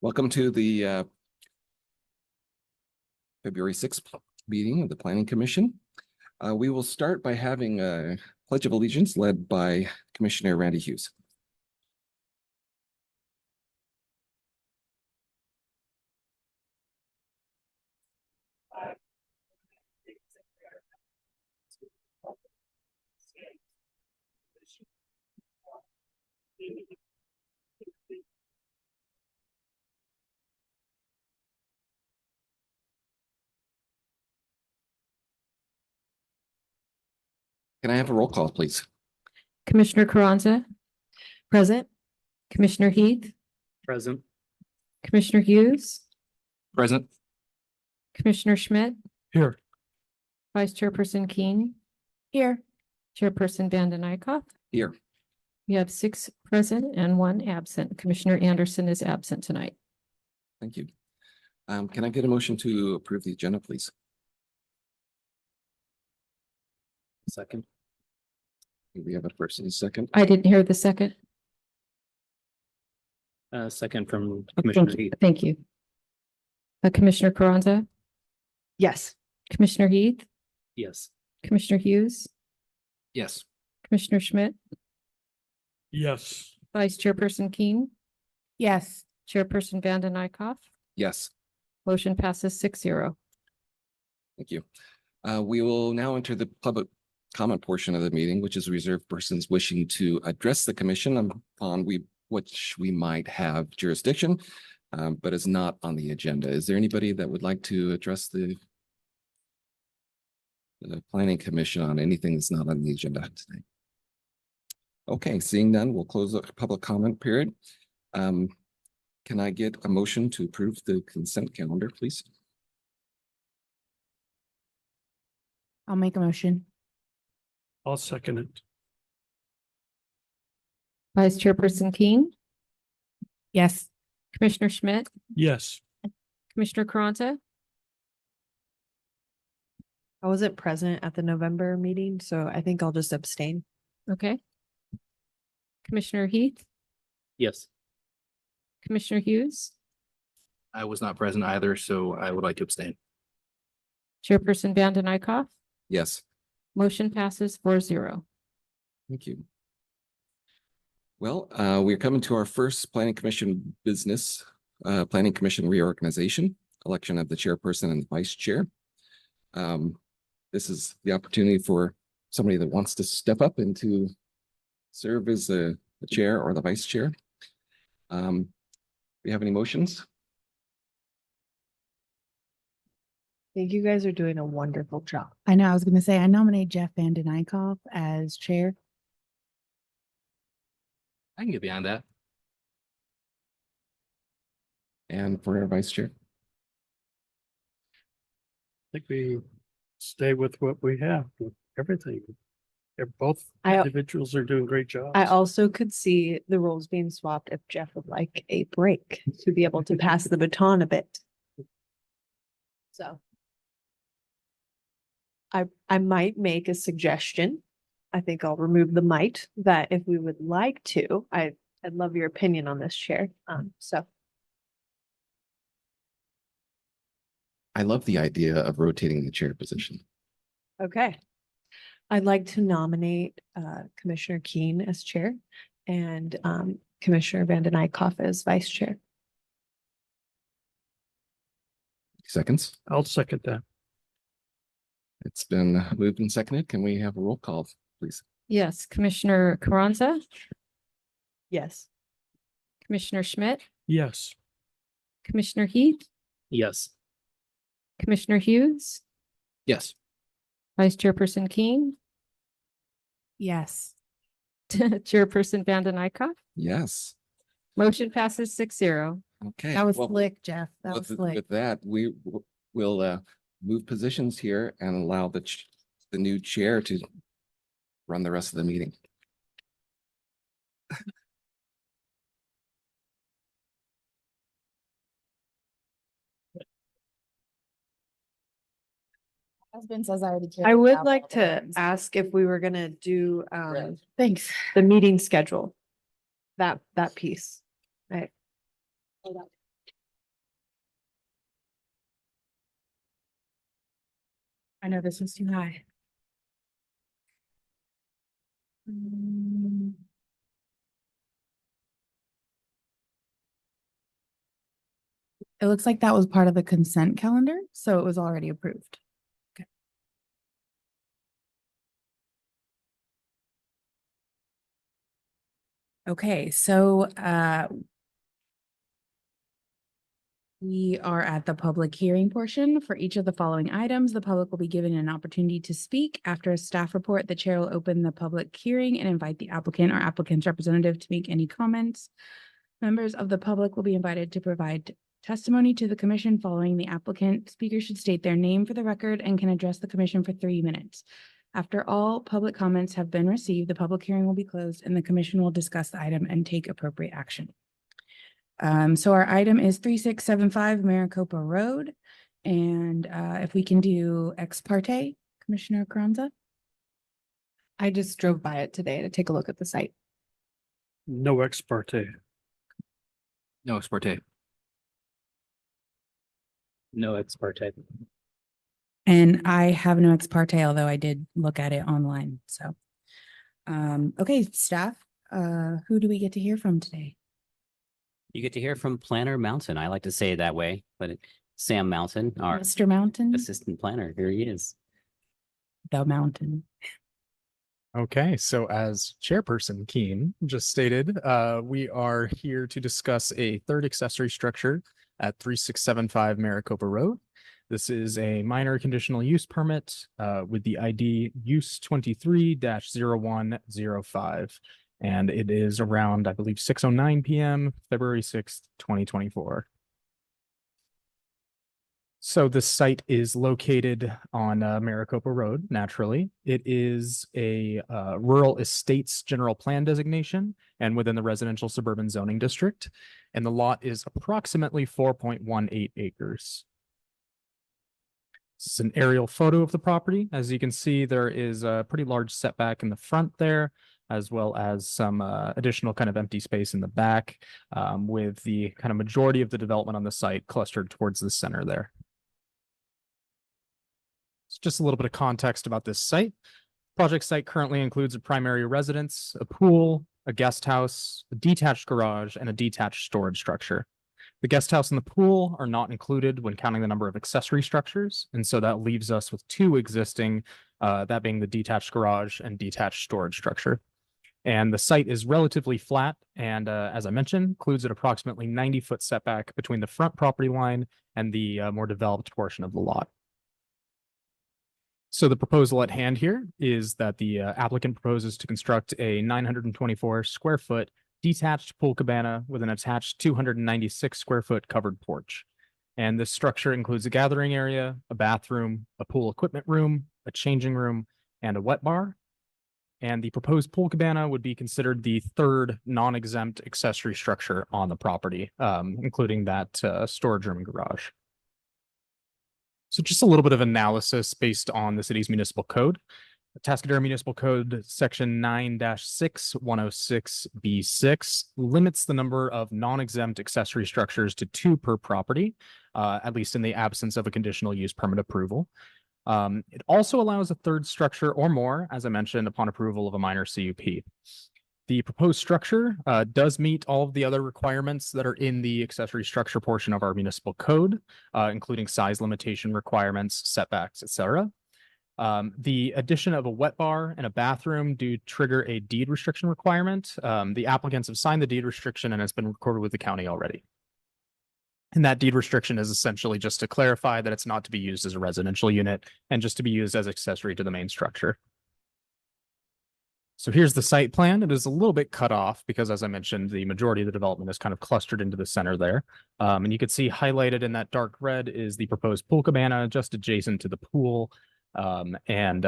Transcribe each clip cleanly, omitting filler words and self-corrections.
Welcome to the February 6th meeting of the Planning Commission. We will start by having a Pledge of Allegiance led by Commissioner Randy Hughes. Can I have a roll call, please? Commissioner Carranza. Present. Commissioner Heath. Present. Commissioner Hughes. Present. Commissioner Schmidt. Here. Vice Chairperson Keen. Here. Chairperson Vanden Eyck. Here. We have 6 present and 1 absent. Commissioner Anderson is absent tonight. Thank you. Can I get a motion to approve the agenda, please? Second. We have a first and a second. I didn't hear the second. Second from Commissioner Heath. Thank you. Commissioner Carranza. Yes. Commissioner Heath. Yes. Commissioner Hughes. Yes. Commissioner Schmidt. Yes. Vice Chairperson Keen. Yes. Chairperson Vanden Eyck. Yes. Motion passes 6-0. Thank you. We will now enter the public comment portion of the meeting, which is reserved persons wishing to address the commission on which we might have jurisdiction, but is not on the agenda. Is there anybody that would like to address the Planning Commission on anything that's not on the agenda today? Okay, seeing none, we'll close the public comment period. Can I get a motion to approve the consent calendar, please? I'll make a motion. I'll second it. Vice Chairperson Keen. Yes. Commissioner Schmidt. Yes. Commissioner Carranza. I wasn't present at the November meeting, so I think I'll just abstain. Okay. Commissioner Heath. Yes. Commissioner Hughes. I was not present either, so I would like to abstain. Chairperson Vanden Eyck. Yes. Motion passes 4-0. Thank you. Well, we're coming to our first Planning Commission business, Planning Commission reorganization, election of the chairperson and the vice chair. This is the opportunity for somebody that wants to step up and to serve as the chair or the vice chair. We have any motions? I think you guys are doing a wonderful job. I know, I was gonna say, I nominate Jeff Vanden Eyck as chair. I can get behind that. And for our vice chair? I think we stay with what we have, with everything. Both I- individuals are doing great jobs. I also could see the roles being swapped if Jeff would like a break to be able to pass the baton a bit. So. I might make a suggestion. I think I'll remove the might, that if we would like to, I'd love your opinion on this, Chair. So I love the idea of rotating the chair position. okay. I'd like to nominate Commissioner Keen as chair and Commissioner Vanden Eyck as vice chair. Seconds. I'll second that. It's been moved and seconded. Can we have a roll call, please? Yes, Commissioner Carranza. Yes. Commissioner Schmidt. Yes. Commissioner Heath. Yes. Commissioner Hughes. Yes. Vice Chairperson Keen. Yes. Chairperson Vanden Eyck. Yes. Motion passes 6-0. Okay. That was well, slick, Jeff. That was with slick. that, we will move positions here and allow the new chair to run the rest of the meeting. Husband says I already. I would like to ask if we were gonna do Thanks. the meeting schedule. That piece. Right. I know this was too high. It looks like that was part of the consent calendar, so it was already approved. Okay, so we are at the public hearing portion. For each of the following items, the public will be given an opportunity to speak. After a staff report, the chair will open the public hearing and invite the applicant or applicant's representative to make any comments. Members of the public will be invited to provide testimony to the commission following the applicant. Speakers should state their name for the record and can address the commission for 3 minutes. After all public comments have been received, the public hearing will be closed and the commission will discuss the item and take appropriate action. So our item is 3675 Maricopa Road. And if we can do ex parte, Commissioner Carranza. I just drove by it today to take a look at the site. No ex parte. No ex parte. No ex parte. And I have no ex parte, although I did look at it online. So, okay, staff, who do we get to hear from today? You get to hear from Planner Mountain. I like to say it that way, but Sam Mountain, our Mr. Mountain, assistant planner, here he is. the mountain. Okay, so as Chairperson Keen just stated, we are here to discuss a third accessory structure at 3675 Maricopa Road. This is a minor conditional use permit with the ID use 23-0105. And it is around, I believe, 6:09 p.m., February 6th, 2024. So this site is located on Maricopa Road, naturally. It is a rural estates general plan designation and within the residential suburban zoning district. And the lot is approximately 4.18 acres. This is an aerial photo of the property. As you can see, there is a pretty large setback in the front there, as well as some additional kind of empty space in the back, with the kind of majority of the development on the site clustered towards the center there. So just a little bit of context about this site. Project site currently includes a primary residence, a pool, a guest house, a detached garage, and a detached storage structure. The guest house and the pool are not included when counting the number of accessory structures, and so that leaves us with 2 existing, that being the detached garage and detached storage structure. And the site is relatively flat and, as I mentioned, includes an approximately 90-foot setback between the front property line and the more developed portion of the lot. So the proposal at hand here is that the applicant proposes to construct a 924 square foot detached pool cabana with an attached 296 square foot covered porch. And this structure includes a gathering area, a bathroom, a pool equipment room, a changing room, and a wet bar. And the proposed pool cabana would be considered the 3rd non-exempt accessory structure on the property, including that storage room and garage. So just a little bit of analysis based on the city's municipal code. The Tascadero Municipal Code Section 9-6106B6 limits the number of non-exempt accessory structures to 2 per property, at least in the absence of a conditional use permit approval. It also allows a 3rd structure or more, as I mentioned, upon approval of a minor CUP. The proposed structure does meet all of the other requirements that are in the accessory structure portion of our municipal code, including size limitation requirements, setbacks, etc. The addition of a wet bar and a bathroom do trigger a deed restriction requirement. The applicants have signed the deed restriction and it's been recorded with the county already. And that deed restriction is essentially just to clarify that it's not to be used as a residential unit and just to be used as accessory to the main structure. So here's the site plan. It is a little bit cut off because, as I mentioned, the majority of the development is kind of clustered into the center there. And you can see highlighted in that dark red is the proposed pool cabana just adjacent to the pool. And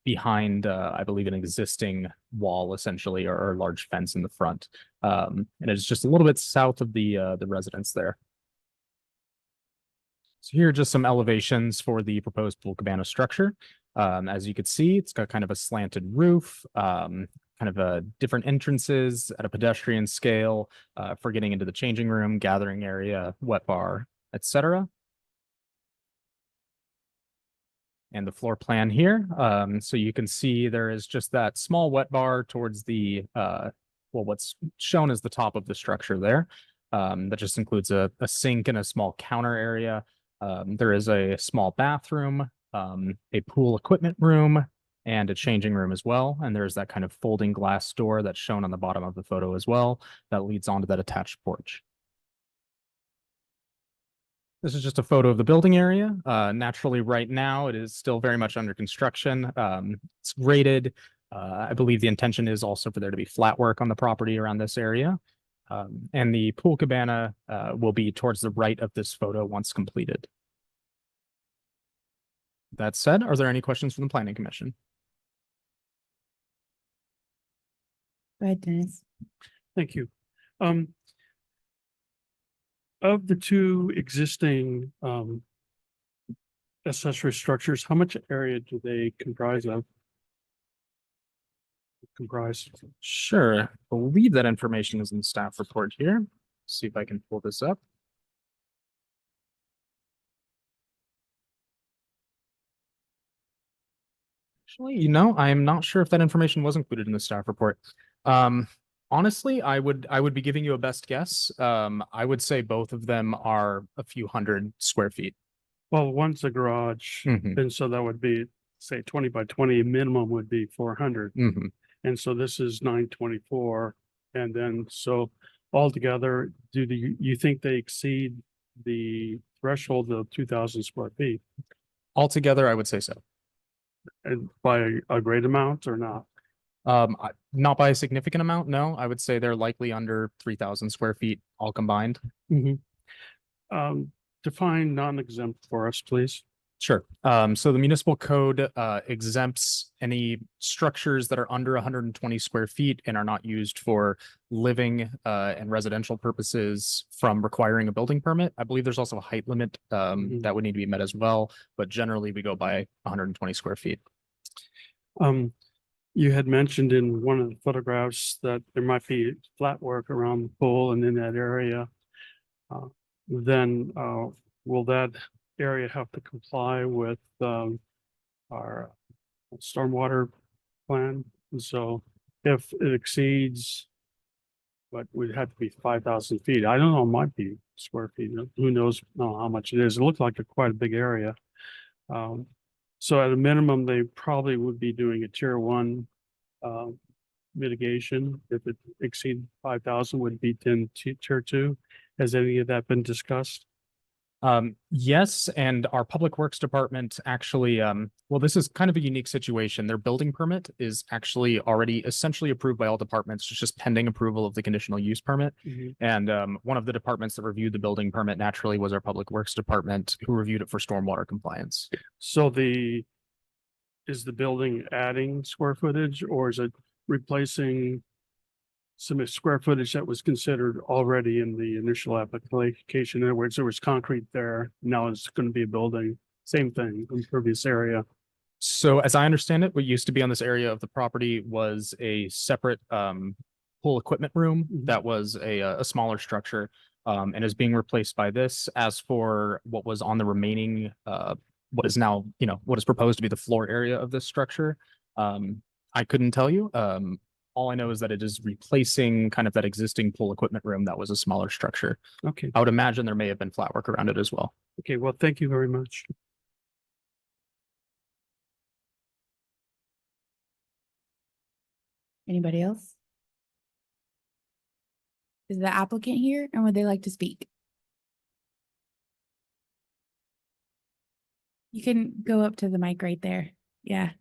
behind, I believe, an existing wall, essentially, or large fence in the front. And it's just a little bit south of the residence there. So here are just some elevations for the proposed pool cabana structure. As you can see, it's got kind of a slanted roof, kind of different entrances at a pedestrian scale for getting into the changing room, gathering area, wet bar, etc. and the floor plan here. So you can see there is just that small wet bar towards the, well, what's shown as the top of the structure there. That just includes a sink and a small counter area. There is a small bathroom, a pool equipment room, and a changing room as well. And there's that kind of folding glass door that's shown on the bottom of the photo as well that leads onto that attached porch. This is just a photo of the building area. Naturally, right now, it is still very much under construction. It's graded. I believe the intention is also for there to be flat work on the property around this area. And the pool cabana will be towards the right of this photo once completed. That said, are there any questions from the Planning Commission? Go ahead, Dennis. Thank you. Of the two existing accessory structures, how much area do they comprise of? Sure. I believe that information is in the staff report here. See if I can pull this up. Actually, I am not sure if that information was included in the staff report. Honestly, I would be giving you a best guess. I would say both of them are a few hundred square feet. Well, one's a garage, Mhm. and so that would be, say, 20 by 20, minimum would be 400. Mhm. And so this is 924. And then, so altogether, you think they exceed the threshold of 2,000 square feet? Altogether, I would say so. And by a great amount or not? Not by a significant amount, no. I would say they're likely under 3,000 square feet all combined. Define non-exempt for us, please. Sure. So the municipal code exempts any structures that are under 120 square feet and are not used for living and residential purposes from requiring a building permit. I believe there's also a height limit that would need to be met as well, but generally we go by 120 square feet. You had mentioned in one of the photographs that there might be flat work around the pool and in that area. Then will that area have to comply with our stormwater plan? And so if it exceeds, but would have to be 5,000 feet. I don't know, it might be square feet. Who knows how much it is. It looked like quite a big area. So at a minimum, they probably would be doing a tier 1 mitigation. If it exceeds 5,000, would be 10 tier 2. Has any of that been discussed? Yes, and our Public Works Department actually, well, this is kind of a unique situation. Their building permit is actually already essentially approved by all departments. It's just pending approval of the conditional use permit. And one of the departments that reviewed the building permit naturally was our Public Works Department, who reviewed it for stormwater compliance. So is the building adding square footage, or is it replacing some square footage that was considered already in the initial application? In other words, there was concrete there. Now it's going to be a building. Same thing, impervious area. So as I understand it, what used to be on this area of the property was a separate pool equipment room that was a smaller structure and is being replaced by this. As for what was on the remaining, what is now, what is proposed to be the floor area of this structure, I couldn't tell you. All I know is that it is replacing kind of that existing pool equipment room that was a smaller structure. Okay. I would imagine there may have been flat work around it as well. Okay. Well, thank you very much. Anybody else? Is the applicant here and would they like to speak? You can go up to the mic right there. Yeah.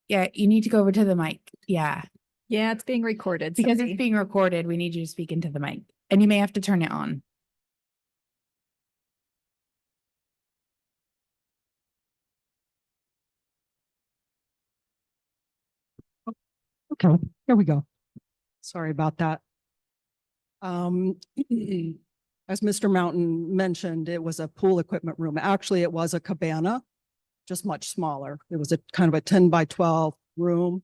Yeah, you need to go over to the mic. Yeah. Yeah, it's being recorded. Because sorry. it's being recorded, we need you to speak into the mic and you may have to turn it on. Okay, here we go. Sorry about that. As Mr. Mountain mentioned, it was a pool equipment room. Actually, it was a cabana, just much smaller. It was a kind of a 10 by 12 room.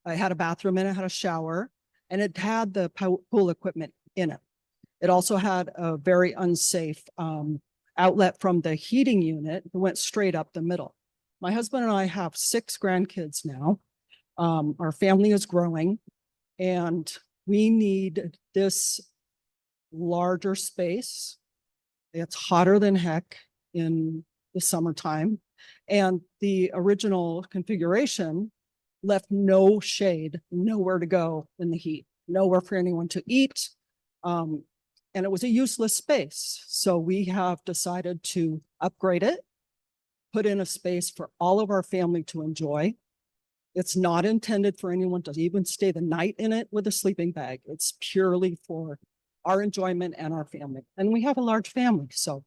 It had a bathroom in it, had a shower, and it had the pool equipment in it. It also had a very unsafe outlet from the heating unit that went straight up the middle. My husband and I have 6 grandkids now. Our family is growing and we need this larger space. It's hotter than heck in the summertime. And the original configuration left no shade, nowhere to go in the heat, nowhere for anyone to eat. And it was a useless space. So we have decided to upgrade it, put in a space for all of our family to enjoy. It's not intended for anyone to even stay the night in it with a sleeping bag. It's purely for our enjoyment and our family. And we have a large family, so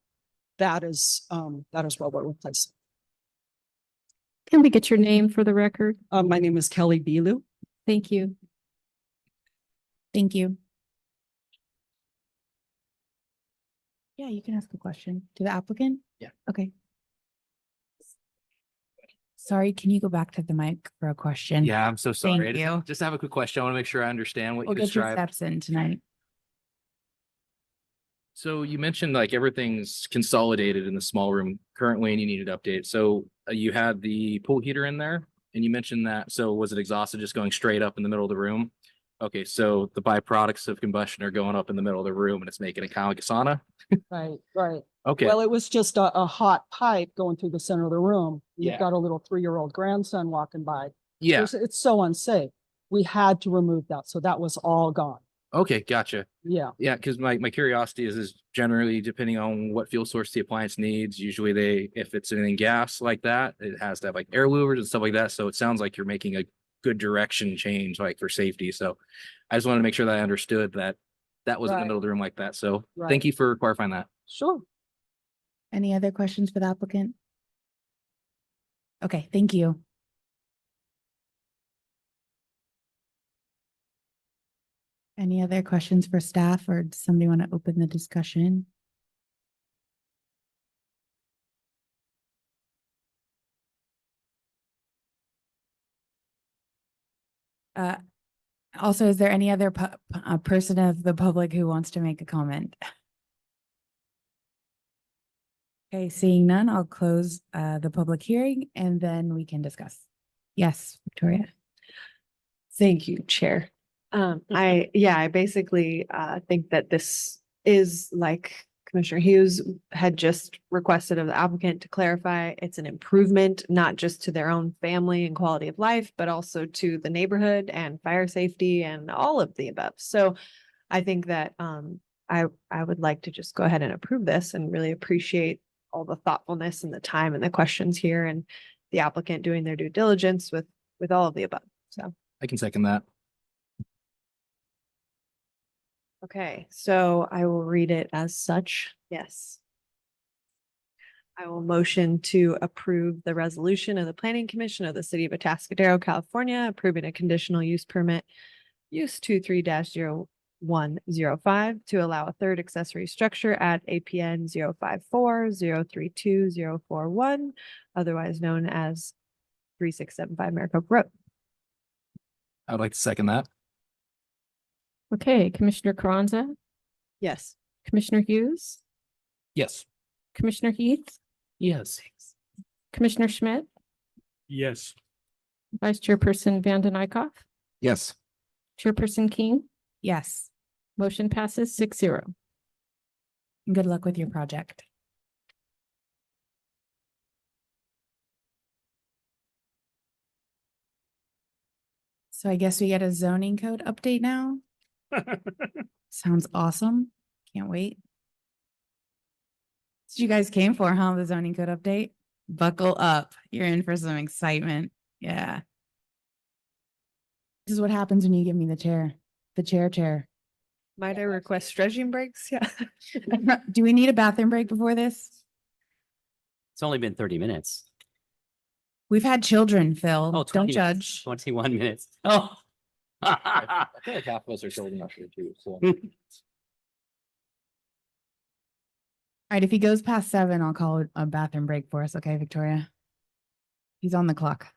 that is what we're replacing. Can we get your name for the record? My name is Kelly Bilu. Thank you. Thank you. Yeah, you can ask a question to the applicant. Yeah. Okay. Sorry, can you go back to the mic for a question? Yeah, I'm so sorry. Thank I you. just have a quick question. I want to make sure I understand what you We'll get your described. steps in tonight. So you mentioned like everything's consolidated in the small room currently and you needed to update. So you had the pool heater in there and you mentioned that. So was it exhausted just going straight up in the middle of the room? Okay, so the byproducts of combustion are going up in the middle of the room and it's making it kind of like a sauna? Right. Okay, Well, it was just a hot pipe going through the center of the room. You've Yeah. got a little 3-year-old grandson walking by. yeah, It's so unsafe. We had to remove that. So that was all gone. okay, gotcha. Yeah. Yeah, because my curiosity is generally depending on what fuel source the appliance needs. Usually if it's in gas like that, it has to have like air louvers and stuff like that. So it sounds like you're making a good direction change like for safety. So I just wanted to make sure that I understood that was in the Right. middle of the room like that. So Right. thank you for clarifying that. Sure. Any other questions for the applicant? Okay, thank you. Any other questions for staff or does somebody want to open the discussion? Uh, also, is there any other person of the public who wants to make a comment? Okay, seeing none, I'll close the public hearing and then we can discuss. Yes, Victoria. Thank you, Chair. I basically think that this is like Commissioner Hughes had just requested of the applicant to clarify. It's an improvement, not just to their own family and quality of life, but also to the neighborhood and fire safety and all of the above. So I think that I would like to just go ahead and approve this and really appreciate all the thoughtfulness and the time and the questions here and the applicant doing their due diligence with all of the above. So. I can second that. Okay, so I will read it as such. Yes. I will motion to approve the resolution of the Planning Commission of the City of Atascadero, California, approving a conditional use permit use 23-0105 to allow a third accessory structure at APN 054-032-041, otherwise known as 3675 Maricopa Road. I would like to second that. Okay, Commissioner Carranza, Yes. Commissioner Hughes, Yes. Commissioner Heath, Yes. Commissioner Schmidt, Yes. Vice Chairperson Vanden Eyck, Yes. Chairperson King, Yes, motion passes 6-0. and good luck with your project. So I guess we get a zoning code update now. Sounds awesome. Can't wait. That's what you guys came for, huh? The zoning code update? Buckle up. You're in for some excitement. Yeah. This is what happens when you give me the chair. The chair. Might I request stretching breaks? Yeah. Do we need a bathroom break before this? It's only been 30 minutes. We've had children, Phil. Oh, Don't 20 judge. 21 minutes. Oh. I feel like half of us are children up here too. So All right, if he goes past 7, I'll call a bathroom break for us. Okay, Victoria? He's on the clock.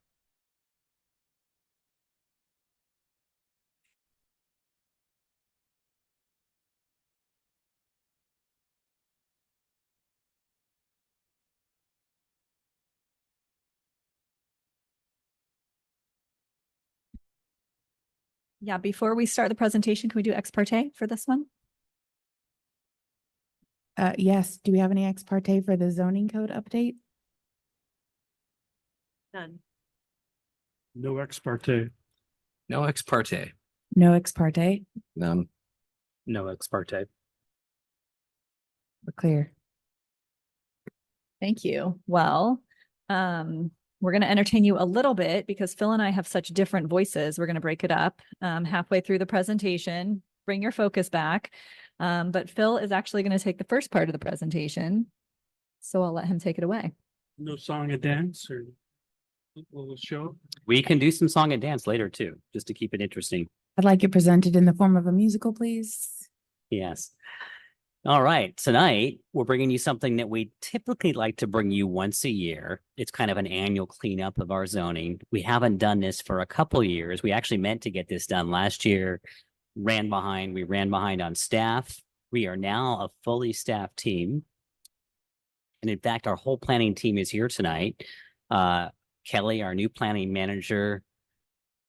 Yeah, before we start the presentation, can we do ex parte for this one? Yes, do we have any ex parte for the zoning code update? None. No ex parte. No ex parte. No ex parte, None. No ex parte. we're clear. Thank you. Well, we're going to entertain you a little bit because Phil and I have such different voices. We're going to break it up halfway through the presentation, bring your focus back. But Phil is actually going to take the first part of the presentation. So I'll let him take it away. No song and dance or little show. We can do some song and dance later too, just to keep it interesting. I'd like it presented in the form of a musical, please. Yes. All right. Tonight, we're bringing you something that we typically like to bring you once a year. It's kind of an annual cleanup of our zoning. We haven't done this for a couple years. We actually meant to get this done last year, ran behind. We ran behind on staff. We are now a fully staffed team. And in fact, our whole planning team is here tonight. Kelly, our new planning manager,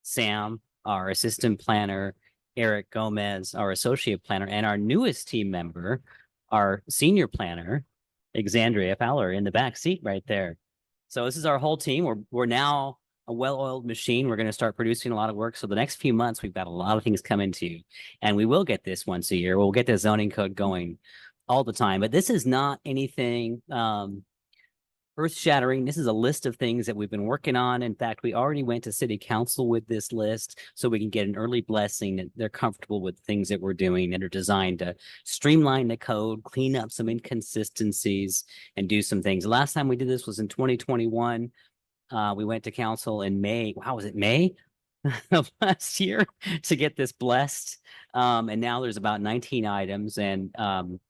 Sam, our assistant planner, Eric Gomez, our associate planner, and our newest team member, our senior planner, Exandria Fowler, in the back seat right there. So this is our whole team. We're now a well-oiled machine. We're going to start producing a lot of work. So the next few months, we've got a lot of things coming to you. And we will get this once a year. We'll get the zoning code going all the time. But this is not anything earth-shattering. This is a list of things that we've been working on. In fact, we already went to city council with this list so we can get an early blessing that they're comfortable with things that we're doing that are designed to streamline the code, clean up some inconsistencies, and do some things. The last time we did this was in 2021. We went to council in May. Wow, was it May of last year to get this blessed? And now there's about 19 items, and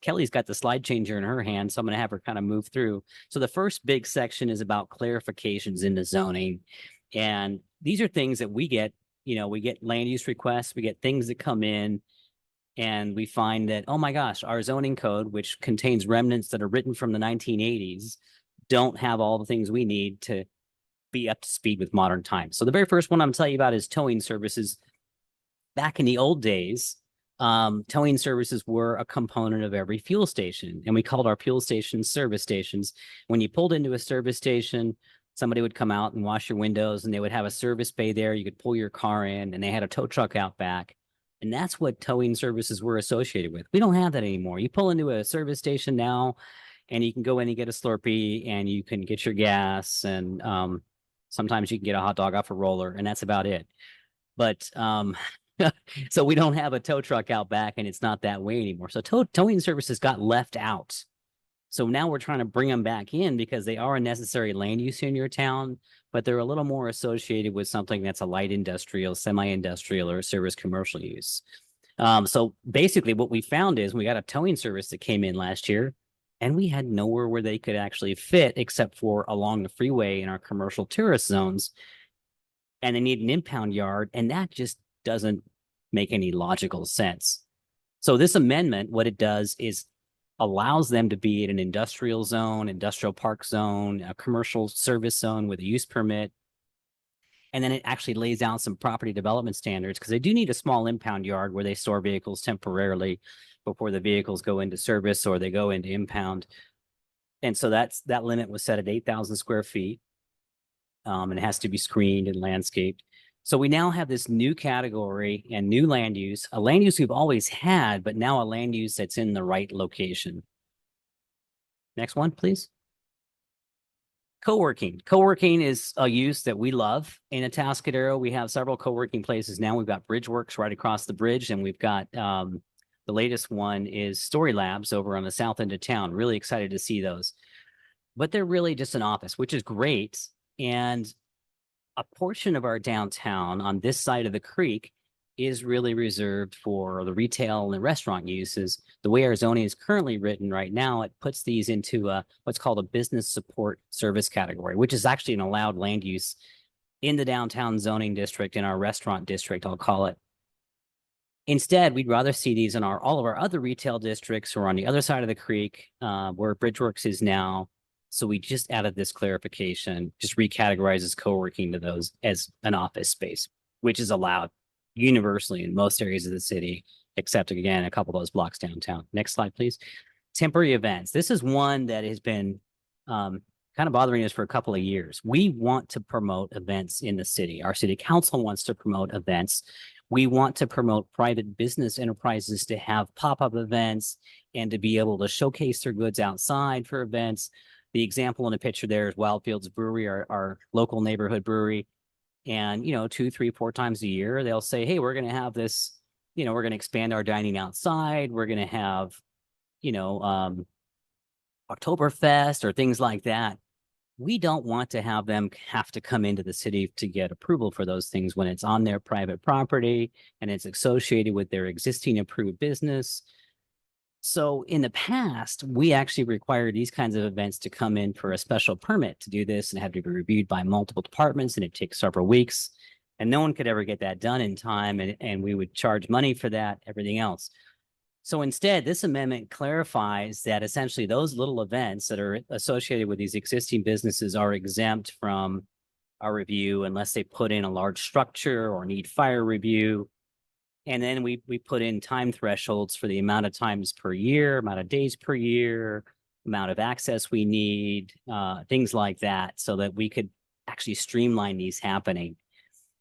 Kelly's got the slide changer in her hand, so I'm going to have her kind of move through. So the first big section is about clarifications in the zoning, and these are things that we get. You know, we get land use requests, we get things that come in, and we find that, oh my gosh, our zoning code, which contains remnants that are written from the 1980s, don't have all the things we need to be up to speed with modern times. So the very first one I'm going to tell you about is towing services. Back in the old days, towing services were a component of every fuel station, and we called our fuel stations service stations. When you pulled into a service station, somebody would come out and wash your windows, and they would have a service bay there. You could pull your car in, and they had a tow truck out back. And that's what towing services were associated with. We don't have that anymore. You pull into a service station now, and you can go in and get a Slurpee, and you can get your gas, and sometimes you can get a hot dog off a roller, and that's about it. But so we don't have a tow truck out back, and it's not that way anymore. So towing services got left out. So now we're trying to bring them back in because they are a necessary land use in your town, but they're a little more associated with something that's a light industrial, semi-industrial, or service commercial use. So basically what we found is we got a towing service that came in last year, and we had nowhere where they could actually fit except for along the freeway in our commercial tourist zones. And they need an impound yard, and that just doesn't make any logical sense. So this amendment, what it does is allows them to be in an industrial zone, industrial park zone, a commercial service zone with a use permit. And then it actually lays out some property development standards because they do need a small impound yard where they store vehicles temporarily before the vehicles go into service or they go into impound. And so that limit was set at 8,000 square feet. And it has to be screened and landscaped. So we now have this new category and new land use, a land use we've always had, but now a land use that's in the right location. Next one, please. Co-working. Co-working is a use that we love in Atascadero. We have several co-working places now. We've got Bridgeworks right across the bridge, and we've got the latest one is Story Labs over on the south end of town. Really excited to see those. But they're really just an office, which is great. And a portion of our downtown on this side of the creek is really reserved for the retail and the restaurant uses. The way our zoning is currently written right now, it puts these into what's called a business support service category, which is actually an allowed land use in the downtown zoning district, in our restaurant district, I'll call it. Instead, we'd rather see these in all of our other retail districts or on the other side of the creek where Bridgeworks is now. So we just added this clarification, just recategorizes co-working to those as an office space, which is allowed universally in most areas of the city, except again, a couple of those blocks downtown. Next slide, please. Temporary events. This is one that has been kind of bothering us for a couple of years. We want to promote events in the city. Our city council wants to promote events. We want to promote private business enterprises to have pop-up events and to be able to showcase their goods outside for events. The example in the picture there is Wildfields Brewery, our local neighborhood brewery. And, 2, 3, 4 times a year, they'll say, hey, we're going to have this, we're going to expand our dining outside. We're going to have, Oktoberfest or things like that. We don't want to have them have to come into the city to get approval for those things when it's on their private property and it's associated with their existing approved business. So in the past, we actually required these kinds of events to come in for a special permit to do this and have to be reviewed by multiple departments, and it takes several weeks. And no one could ever get that done in time, and we would charge money for that, everything else. So instead, this amendment clarifies that essentially those little events that are associated with these existing businesses are exempt from our review unless they put in a large structure or need fire review. And then we put in time thresholds for the amount of times per year, amount of days per year, amount of access we need, things like that, so that we could actually streamline these happening.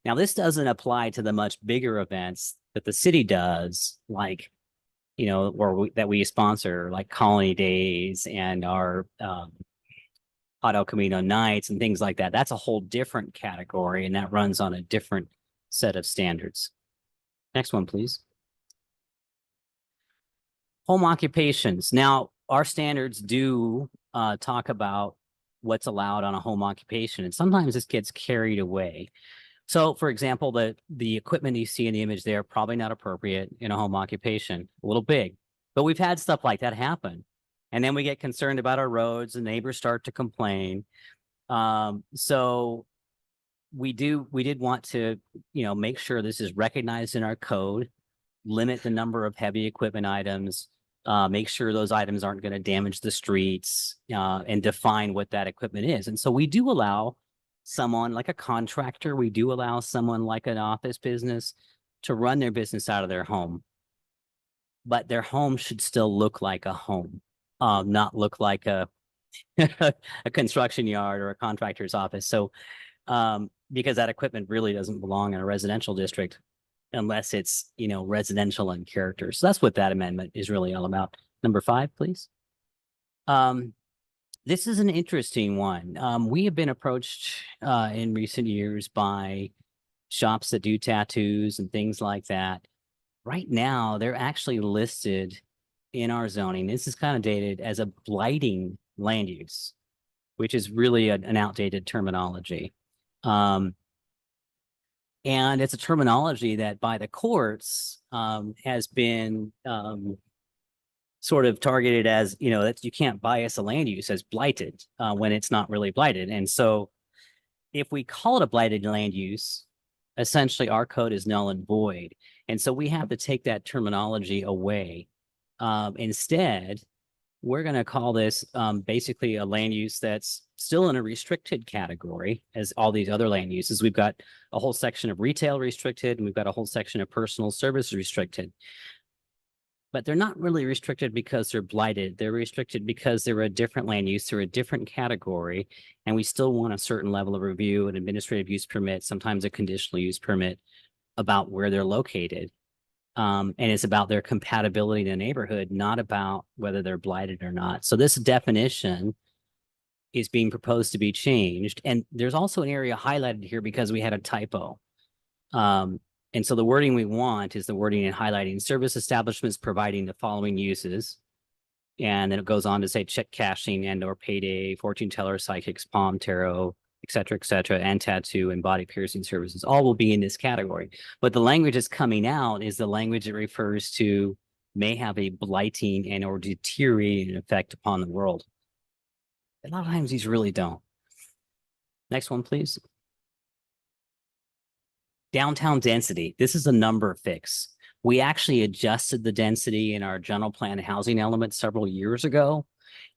Now, this doesn't apply to the much bigger events that the city does, like that we sponsor, like Colony Days and our Hot El Camino nights and things like that. That's a whole different category, and that runs on a different set of standards. Next one, please. Home occupations. Now, our standards do talk about what's allowed on a home occupation, and sometimes this gets carried away. So, for example, the equipment you see in the image there, probably not appropriate in a home occupation, a little big. But we've had stuff like that happen. And then we get concerned about our roads, and neighbors start to complain. So we did want to, make sure this is recognized in our code, limit the number of heavy equipment items, make sure those items aren't going to damage the streets, and define what that equipment is. And so we do allow someone like a contractor, we do allow someone like an office business to run their business out of their home. But their home should still look like a home, not look like a a construction yard or a contractor's office. So because that equipment really doesn't belong in a residential district unless it's, residential in character. So that's what that amendment is really all about. Number 5, please. This is an interesting one. We have been approached in recent years by shops that do tattoos and things like that. Right now, they're actually listed in our zoning. This is kind of dated as a blighting land use, which is really an outdated terminology. And it's a terminology that by the courts has been sort of targeted as, that you can't bias a land use as blighted when it's not really blighted. And so if we call it a blighted land use, essentially our code is null and void. And so we have to take that terminology away. Instead, we're going to call this basically a land use that's still in a restricted category as all these other land uses. We've got a whole section of retail restricted, and we've got a whole section of personal service restricted. But they're not really restricted because they're blighted. They're restricted because they're a different land use, they're a different category, and we still want a certain level of review, an administrative use permit, sometimes a conditional use permit about where they're located. And it's about their compatibility in the neighborhood, not about whether they're blighted or not. So this definition is being proposed to be changed. And there's also an area highlighted here because we had a typo. And so the wording we want is the wording in highlighting service establishments providing the following uses. And then it goes on to say check cashing and or payday, fortune teller, psychics, palm, tarot, et cetera, and tattoo and body piercing services. All will be in this category. But the language that's coming out is the language that refers to may have a blighting and or deteriorating effect upon the world. A lot of times these really don't. Next one, please. Downtown density. This is a number fix. We actually adjusted the density in our general plan housing element several years ago.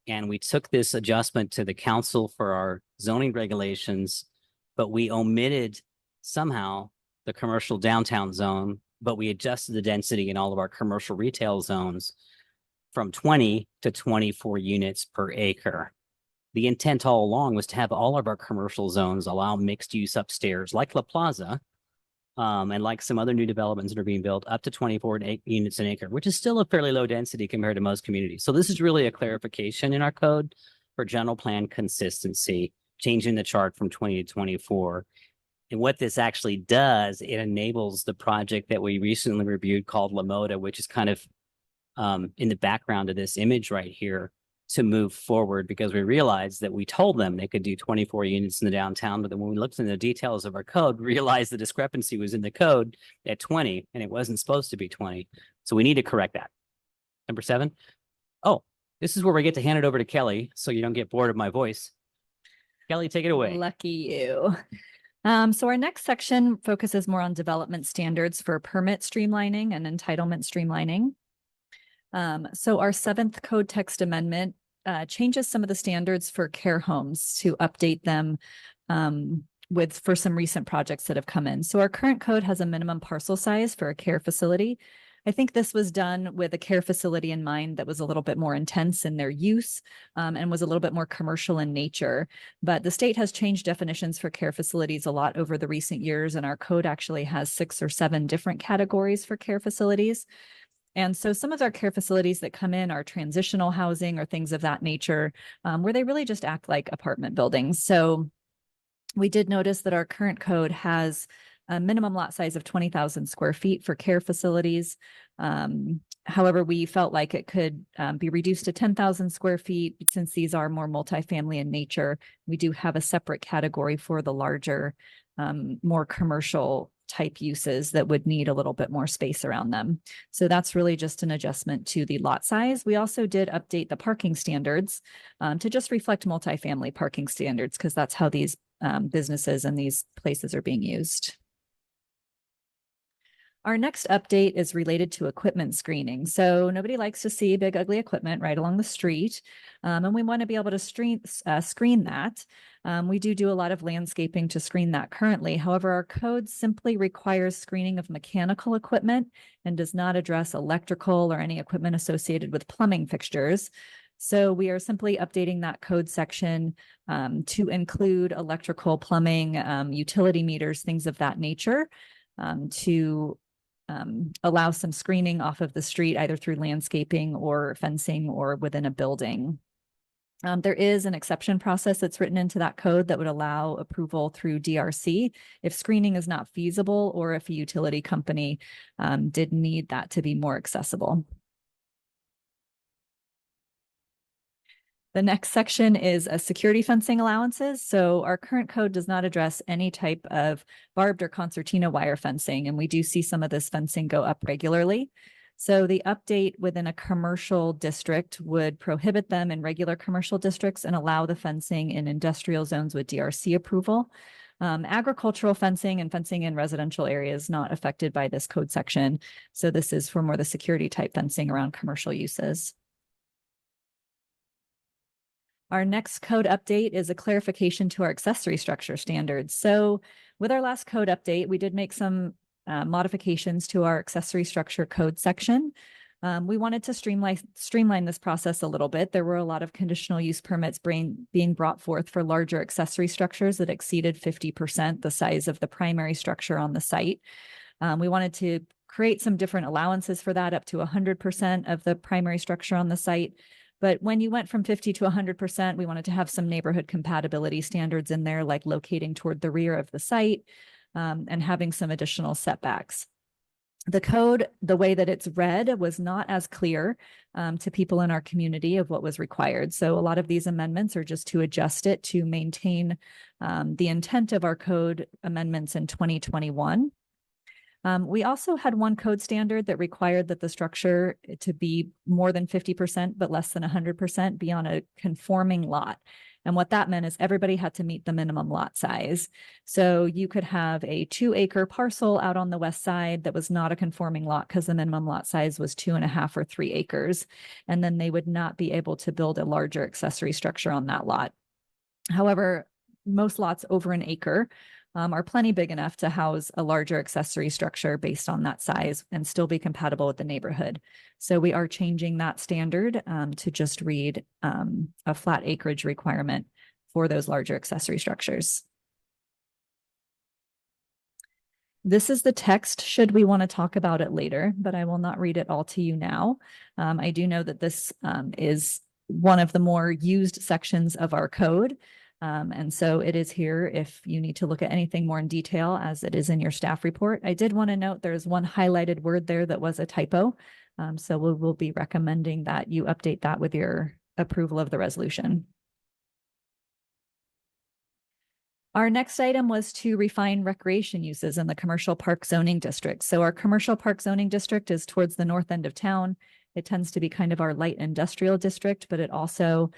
And we took this adjustment to the council for our zoning regulations, but we omitted somehow the commercial downtown zone, but we adjusted the density in all of our commercial retail zones from 20 to 24 units per acre. The intent all along was to have all of our commercial zones allow mixed use upstairs, like La Plaza, and like some other new developments that are being built, up to 24 units an acre, which is still a fairly low density compared to most communities. So this is really a clarification in our code for general plan consistency, changing the chart from 20 to 24. And what this actually does, it enables the project that we recently reviewed called Lamoda, which is kind of in the background of this image right here, to move forward, because we realized that we told them they could do 24 units in the downtown, but then when we looked in the details of our code, we realized the discrepancy was in the code at 20 and it wasn't supposed to be 20. So we need to correct that. Number 7. Oh, this is where we get to hand it over to Kelly so you don't get bored of my voice. Kelly, take it away. Lucky you. So our next section focuses more on development standards for permit streamlining and entitlement streamlining. So our 7th code text amendment changes some of the standards for care homes to update them for some recent projects that have come in. So our current code has a minimum parcel size for a care facility. I think this was done with a care facility in mind that was a little bit more intense in their use and was a little bit more commercial in nature. But the state has changed definitions for care facilities a lot over the recent years, and our code actually has 6 or 7 different categories for care facilities. And so some of our care facilities that come in are transitional housing or things of that nature, where they really just act like apartment buildings. So we did notice that our current code has a minimum lot size of 20,000 square feet for care facilities. However, we felt like it could be reduced to 10,000 square feet since these are more multifamily in nature. We do have a separate category for the larger, more commercial type uses that would need a little bit more space around them. So that's really just an adjustment to the lot size. We also did update the parking standards to just reflect multifamily parking standards, because that's how these businesses and these places are being used. Our next update is related to equipment screening. So nobody likes to see big, ugly equipment right along the street. And we want to be able to screen that. We do a lot of landscaping to screen that currently. However, our code simply requires screening of mechanical equipment and does not address electrical or any equipment associated with plumbing fixtures. So we are simply updating that code section to include electrical, plumbing, utility meters, things of that nature, to allow some screening off of the street, either through landscaping or fencing or within a building. There is an exception process that's written into that code that would allow approval through DRC if screening is not feasible, or if a utility company did need that to be more accessible. The next section is security fencing allowances. So our current code does not address any type of barbed or concertina wire fencing, and we do see some of this fencing go up regularly. So the update within a commercial district would prohibit them in regular commercial districts and allow the fencing in industrial zones with DRC approval. Agricultural fencing and fencing in residential areas not affected by this code section. So this is for more the security type fencing around commercial uses. Our next code update is a clarification to our accessory structure standards. So with our last code update, we did make some modifications to our accessory structure code section. We wanted to streamline this process a little bit. There were a lot of conditional use permits being brought forth for larger accessory structures that exceeded 50% the size of the primary structure on the site. We wanted to create some different allowances for that, up to 100% of the primary structure on the site. But when you went from 50 to 100%, we wanted to have some neighborhood compatibility standards in there, like locating toward the rear of the site and having some additional setbacks. The code, the way that it's read, was not as clear to people in our community of what was required. So a lot of these amendments are just to adjust it to maintain the intent of our code amendments in 2021. We also had one code standard that required that the structure to be more than 50%, but less than 100% be on a conforming lot. And what that meant is everybody had to meet the minimum lot size. So you could have a 2-acre parcel out on the west side that was not a conforming lot because the minimum lot size was 2.5 or 3 acres. And then they would not be able to build a larger accessory structure on that lot. However, most lots over an acre are plenty big enough to house a larger accessory structure based on that size and still be compatible with the neighborhood. So we are changing that standard to just read a flat acreage requirement for those larger accessory structures. This is the text should we want to talk about it later, but I will not read it all to you now. I do know that this is one of the more used sections of our code. And so it is here if you need to look at anything more in detail as it is in your staff report. I did want to note there's one highlighted word there that was a typo. So we will be recommending that you update that with your approval of the resolution. Our next item was to refine recreation uses in the commercial park zoning district. So our commercial park zoning district is towards the north end of town. It tends to be kind of our light industrial district, but it also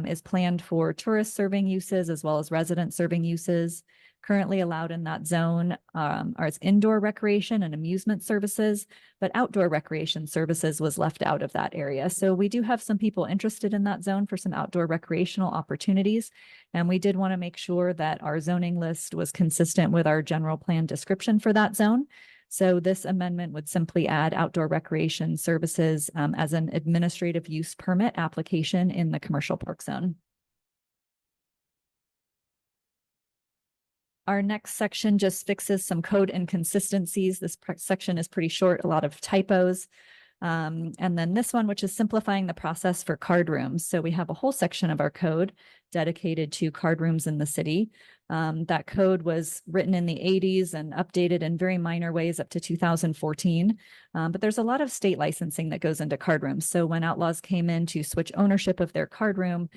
is planned for tourist serving uses as well as resident serving uses. Currently allowed in that zone are indoor recreation and amusement services, but outdoor recreation services was left out of that area. So we do have some people interested in that zone for some outdoor recreational opportunities. And we did want to make sure that our zoning list was consistent with our general plan description for that zone. So this amendment would simply add outdoor recreation services as an administrative use permit application in the commercial park zone. Our next section just fixes some code inconsistencies. This section is pretty short, a lot of typos. And then this one, which is simplifying the process for card rooms. So we have a whole section of our code dedicated to card rooms in the city. That code was written in the 80s and updated in very minor ways up to 2014. But there's a lot of state licensing that goes into card rooms. So when Outlaws came in to switch ownership of their card room,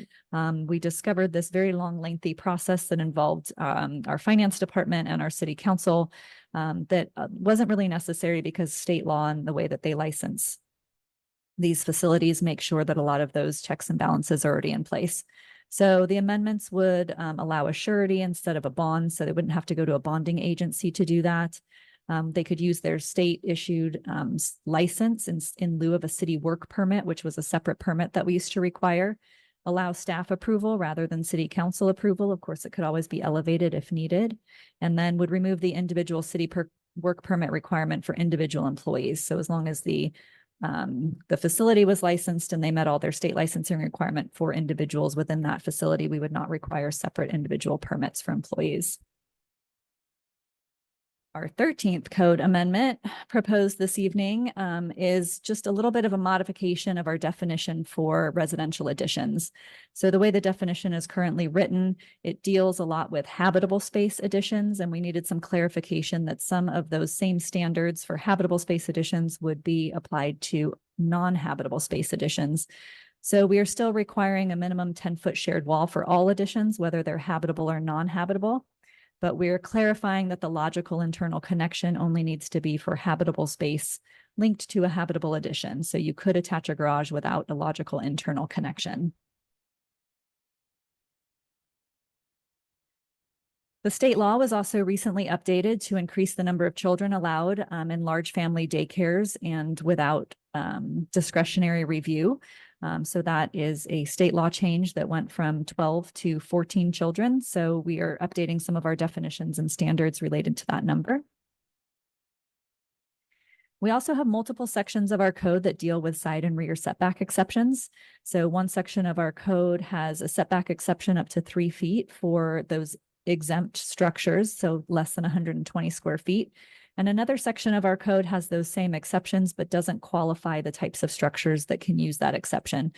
we discovered this very long, lengthy process that involved our finance department and our city council that wasn't really necessary because state law and the way that they license these facilities make sure that a lot of those checks and balances are already in place. So the amendments would allow a surety instead of a bond, so they wouldn't have to go to a bonding agency to do that. They could use their state issued license in lieu of a city work permit, which was a separate permit that we used to require. Allow staff approval rather than city council approval. Of course, it could always be elevated if needed, and then would remove the individual city work permit requirement for individual employees. So as long as the facility was licensed and they met all their state licensing requirement for individuals within that facility, we would not require separate individual permits for employees. Our 13th code amendment proposed this evening is just a little bit of a modification of our definition for residential additions. So the way the definition is currently written, it deals a lot with habitable space additions, and we needed some clarification that some of those same standards for habitable space additions would be applied to non-habitable space additions. So we are still requiring a minimum 10-foot shared wall for all additions, whether they're habitable or non-habitable. But we're clarifying that the logical internal connection only needs to be for habitable space linked to a habitable addition. So you could attach a garage without a logical internal connection. The state law was also recently updated to increase the number of children allowed in large family daycares and without discretionary review. So that is a state law change that went from 12 to 14 children. So we are updating some of our definitions and standards related to that number. We also have multiple sections of our code that deal with side and rear setback exceptions. So one section of our code has a setback exception up to 3 feet for those exempt structures, so less than 120 square feet. And another section of our code has those same exceptions, but doesn't qualify the types of structures that can use that exception.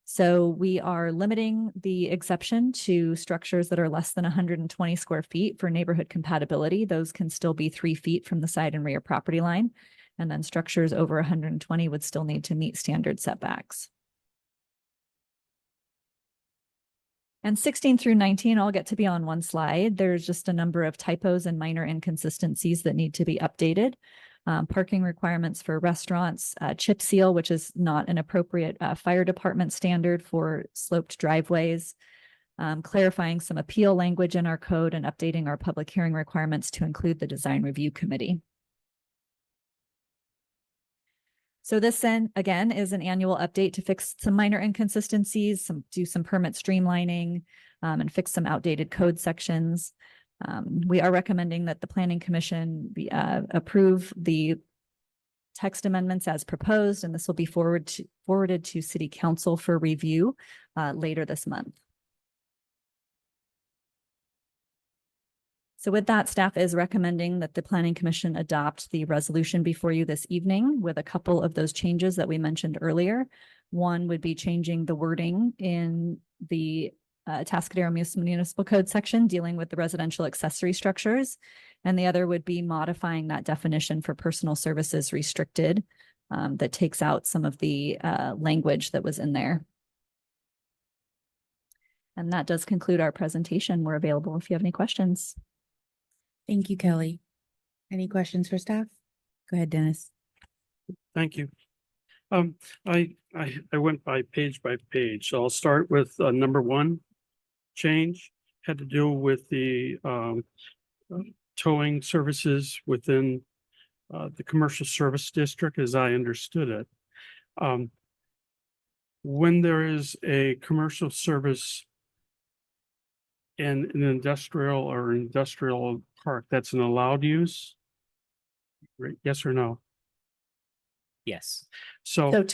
So we are limiting the exception to structures that are less than 120 square feet for neighborhood compatibility. Those can still be 3 feet from the side and rear property line. And then structures over 120 would still need to meet standard setbacks. And 16 through 19 all get to be on one slide. There's just a number of typos and minor inconsistencies that need to be updated. Parking requirements for restaurants, chip seal, which is not an appropriate fire department standard for sloped driveways, clarifying some appeal language in our code and updating our public hearing requirements to include the design review committee. So this then again is an annual update to fix some minor inconsistencies, do some permit streamlining, and fix some outdated code sections. We are recommending that the planning commission approve the text amendments as proposed, and this will be forwarded to city council for review later this month. So with that, staff is recommending that the planning commission adopt the resolution before you this evening with a couple of those changes that we mentioned earlier. One would be changing the wording in the Atascadero Municipal Code section dealing with the residential accessory structures. And the other would be modifying that definition for personal services restricted that takes out some of the language that was in there. And that does conclude our presentation. We're available if you have any questions. Thank you, Kelly. Any questions for staff? Go ahead, Dennis. Thank you. I went by page, so I'll start with number one change had to do with the towing services within the commercial service district, as I understood it. When there is a commercial service in an industrial park, that's an allowed use? Right? Yes or no? Yes. So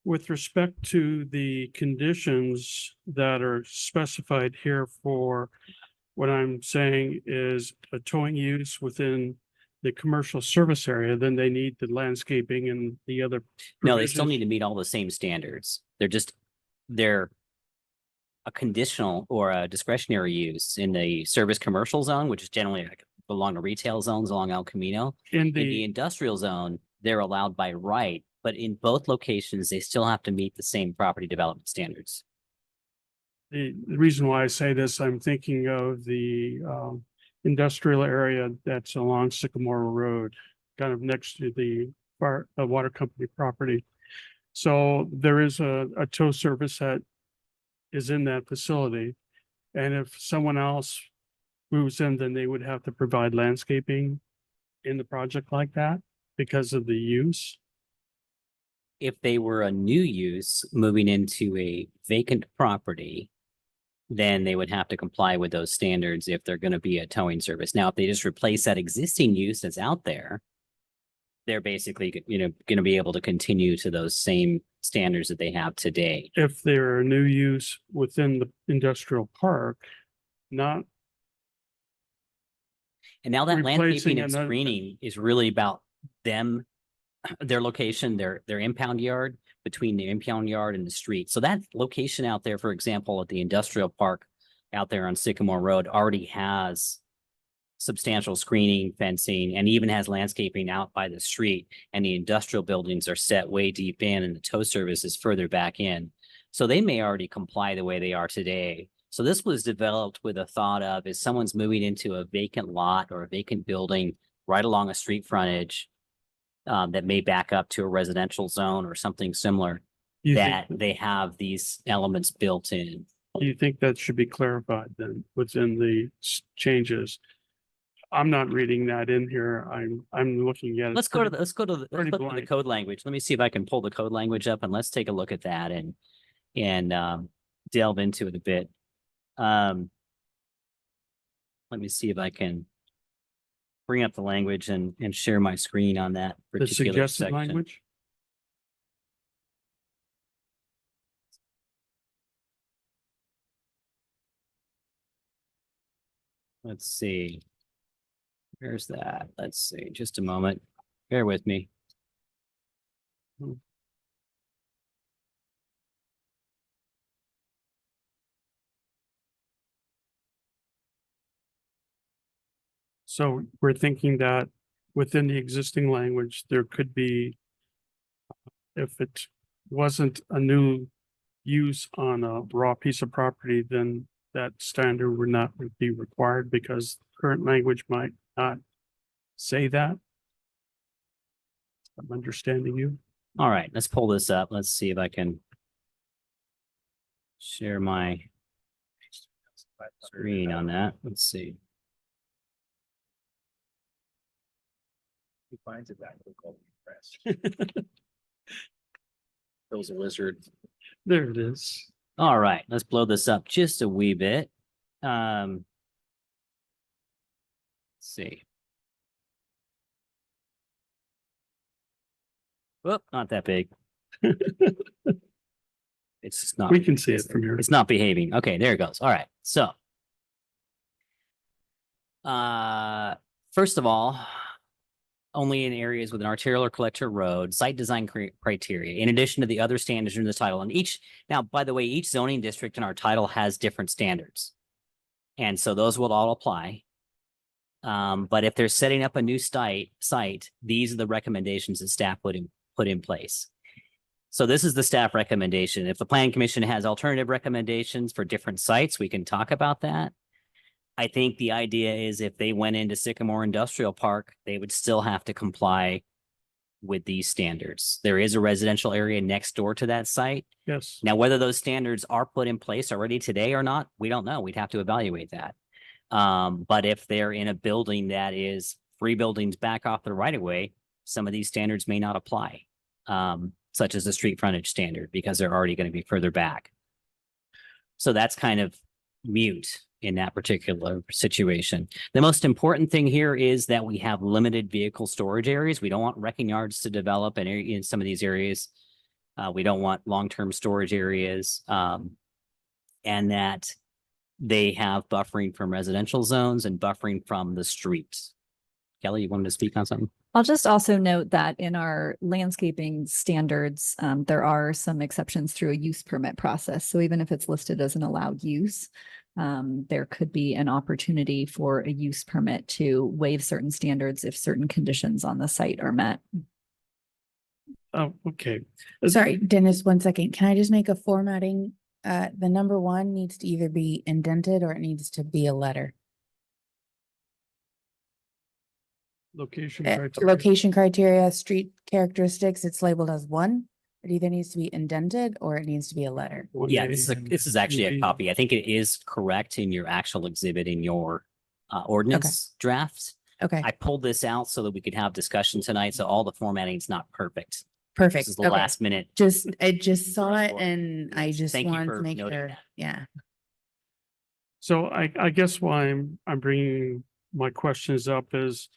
with respect to the conditions that are specified here for what I'm saying is a towing use within the commercial service area, then they need the landscaping and the other. No, they still provisions. need to meet all the same standards. They're a conditional or a discretionary use in the service commercial zone, which is generally like belong to retail zones along El Camino. In In the the, industrial zone, they're allowed by right, but in both locations, they still have to meet the same property development standards. the reason why I say this, I'm thinking of the industrial area that's along Sycamore Road, kind of next to the water company property. So there is a tow service that is in that facility. And if someone else moves in, then they would have to provide landscaping in the project like that because of the use. If they were a new use moving into a vacant property, then they would have to comply with those standards if they're going to be a towing service. Now, if they just replace that existing use that's out there, they're basically, going to be able to continue to those same standards that they have today. If they're a new use within the industrial park, not And now that Replacing landscaping and another- screening is really about them, their location, their impound yard, between the impound yard and the street. So that location out there, for example, at the industrial park out there on Sycamore Road already has substantial screening, fencing, and even has landscaping out by the street. And the industrial buildings are set way deep in and the tow service is further back in. So they may already comply the way they are today. So this was developed with a thought of, if someone's moving into a vacant lot or a vacant building right along a street frontage, that may back up to a residential zone or something similar, you that think, they have these elements built in. you think that should be clarified then within the changes? I'm not reading that in here. I'm looking at it. Let's go to let's pretty look at the blank. code language. Let me see if I can pull the code language up and let's take a look at that and delve into it a bit. Let me see if I can bring up the language and share my screen on that The particular suggested section. language? Let's see. Where's that? Let's see, just a moment. Bear with me. So we're thinking that within the existing language, there could be, if it wasn't a new use on a raw piece of property, then that standard would not be required because current language might not say that. I'm understanding you. All right, let's pull this up. Let's see if I can share my screen on that. Let's see. He finds it that difficult to impress. Bill's a wizard. There it is. All right, let's blow this up just a wee bit. see. Whoop, not that big. It's just not. We can see it from here. It's not behaving. Okay, there it goes. All right. So, first of all, only in areas with an arterial or collector road, site design criteria, in addition to the other standards in the title. And now, by the way, each zoning district in our title has different standards. And so those will all apply. But if they're setting up a new site, these are the recommendations that staff put in place. So this is the staff recommendation. If the planning commission has alternative recommendations for different sites, we can talk about that. I think the idea is if they went into Sycamore Industrial Park, they would still have to comply with these standards. There is a residential area next door to that site. Yes. Now, whether those standards are put in place already today or not, we don't know. We'd have to evaluate that. But if they're in a building that is 3 buildings back off the right of way, some of these standards may not apply, such as the street frontage standard, because they're already going to be further back. So that's kind of mute in that particular situation. The most important thing here is that we have limited vehicle storage areas. We don't want wrecking yards to develop in some of these areas. We don't want long-term storage areas, and that they have buffering from residential zones and buffering from the streets. Kelly, you wanted to speak on something? I'll just also note that in our landscaping standards, there are some exceptions through a use permit process. So even if it's listed as an allowed use, there could be an opportunity for a use permit to waive certain standards if certain conditions on the site are met. Oh, okay. Sorry, Dennis, 1 second. Can I just make a formatting? The number 1 needs to either be indented or it needs to be a letter. Location criteria. Location criteria, street characteristics, it's labeled as 1. It either needs to be indented or it needs to be a letter. Yeah, this is actually a copy. I think it is correct in your actual exhibit in your ordinance draft. Okay, I pulled this out so that we could have discussion tonight. So all the formatting is not perfect. perfect. This is the Okay. last minute. I just saw it and I just Thank you wanted for to make noting sure. that. Yeah. So I guess why I'm bringing my questions up is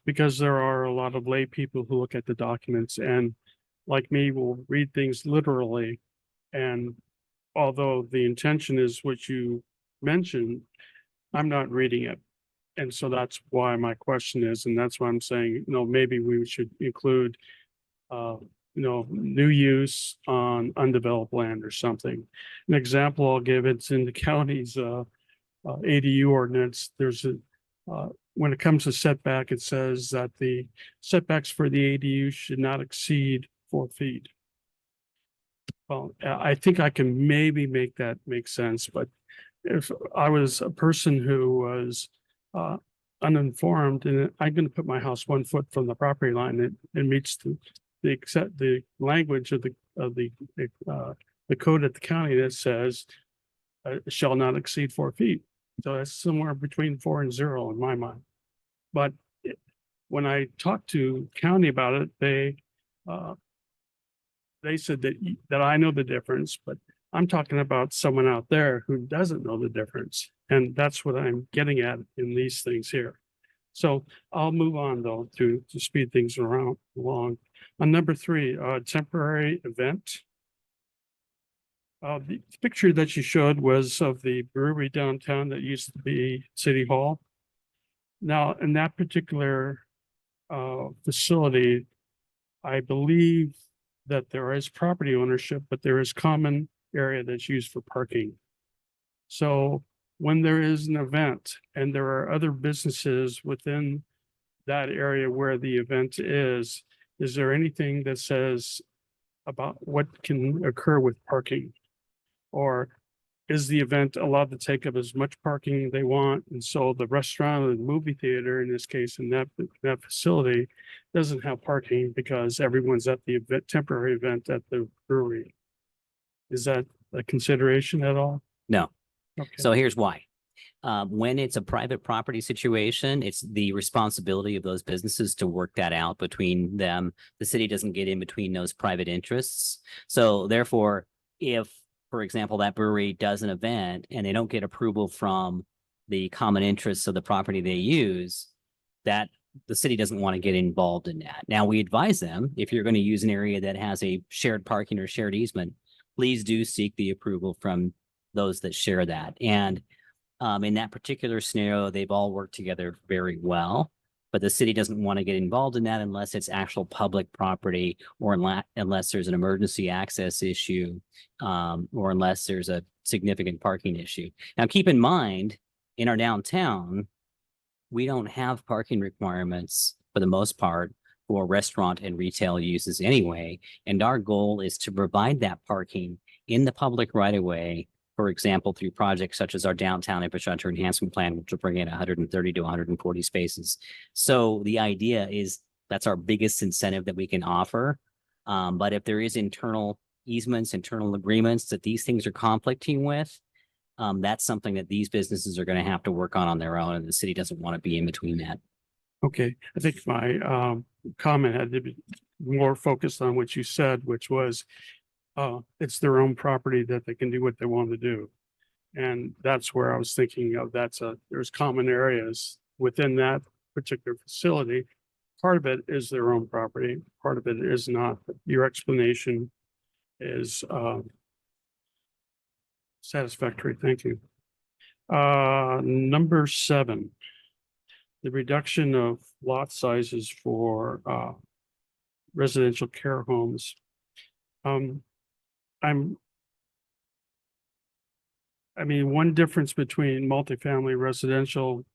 because there are a lot of lay people who look at the documents and like me will read things literally. And although the intention is what you mentioned, I'm not reading it. And so that's why my question is, and that's why I'm saying, maybe we should include new use on undeveloped land or something. An example I'll give, it's in the county's ADU ordinance. There's when it comes to setback, it says that the setbacks for the ADU should not exceed 4 feet. Well, I think I can maybe make that make sense, but if I was a person who was uninformed and I'm going to put my house 1 foot from the property line, it meets the language of the code at the county that says shall not exceed 4 feet. So that's somewhere between 4 and 0 in my mind. But when I talked to county about it, they said that I know the difference, but I'm talking about someone out there who doesn't know the difference. And that's what I'm getting at in these things here. So I'll move on though to speed things along. On number 3, temporary event. The picture that you showed was of the brewery downtown that used to be City Hall. Now, in that particular facility, I believe that there is property ownership, but there is common area that's used for parking. So when there is an event and there are other businesses within that area where the event is there anything that says about what can occur with parking? Or is the event allowed to take up as much parking they want? And so the restaurant or the movie theater, in this case, in that facility, doesn't have parking because everyone's at the event, temporary event at the brewery. Is that a consideration at all? No. Okay. So here's why. When it's a private property situation, it's the responsibility of those businesses to work that out between them. The city doesn't get in between those private interests. So therefore, if, for example, that brewery does an event and they don't get approval from the common interests of the property they use, that the city doesn't want to get involved in that. Now, we advise them, if you're going to use an area that has a shared parking or shared easement, please do seek the approval from those that share that. And in that particular scenario, they've all worked together very well, but the city doesn't want to get involved in that unless it's actual public property or unless there's an emergency access issue, or unless there's a significant parking issue. Now, keep in mind, in our downtown, we don't have parking requirements for the most part for restaurant and retail uses anyway. And our goal is to provide that parking in the public right of way, for example, through projects such as our downtown infrastructure enhancement plan, which will bring in 130 to 140 spaces. So the idea is that's our biggest incentive that we can offer. But if there is internal easements, internal agreements that these things are conflicting with, that's something that these businesses are going to have to work on their own, and the city doesn't want to be in between that. Okay, I think my comment had to be more focused on what you said, which was it's their own property that they can do what they want to do. And that's where I was thinking of, there's common areas within that particular facility. Part of it is their own property, part of it is not. Your explanation is satisfactory. Thank you. Number 7, the reduction of lot sizes for residential care homes. One difference between multifamily residential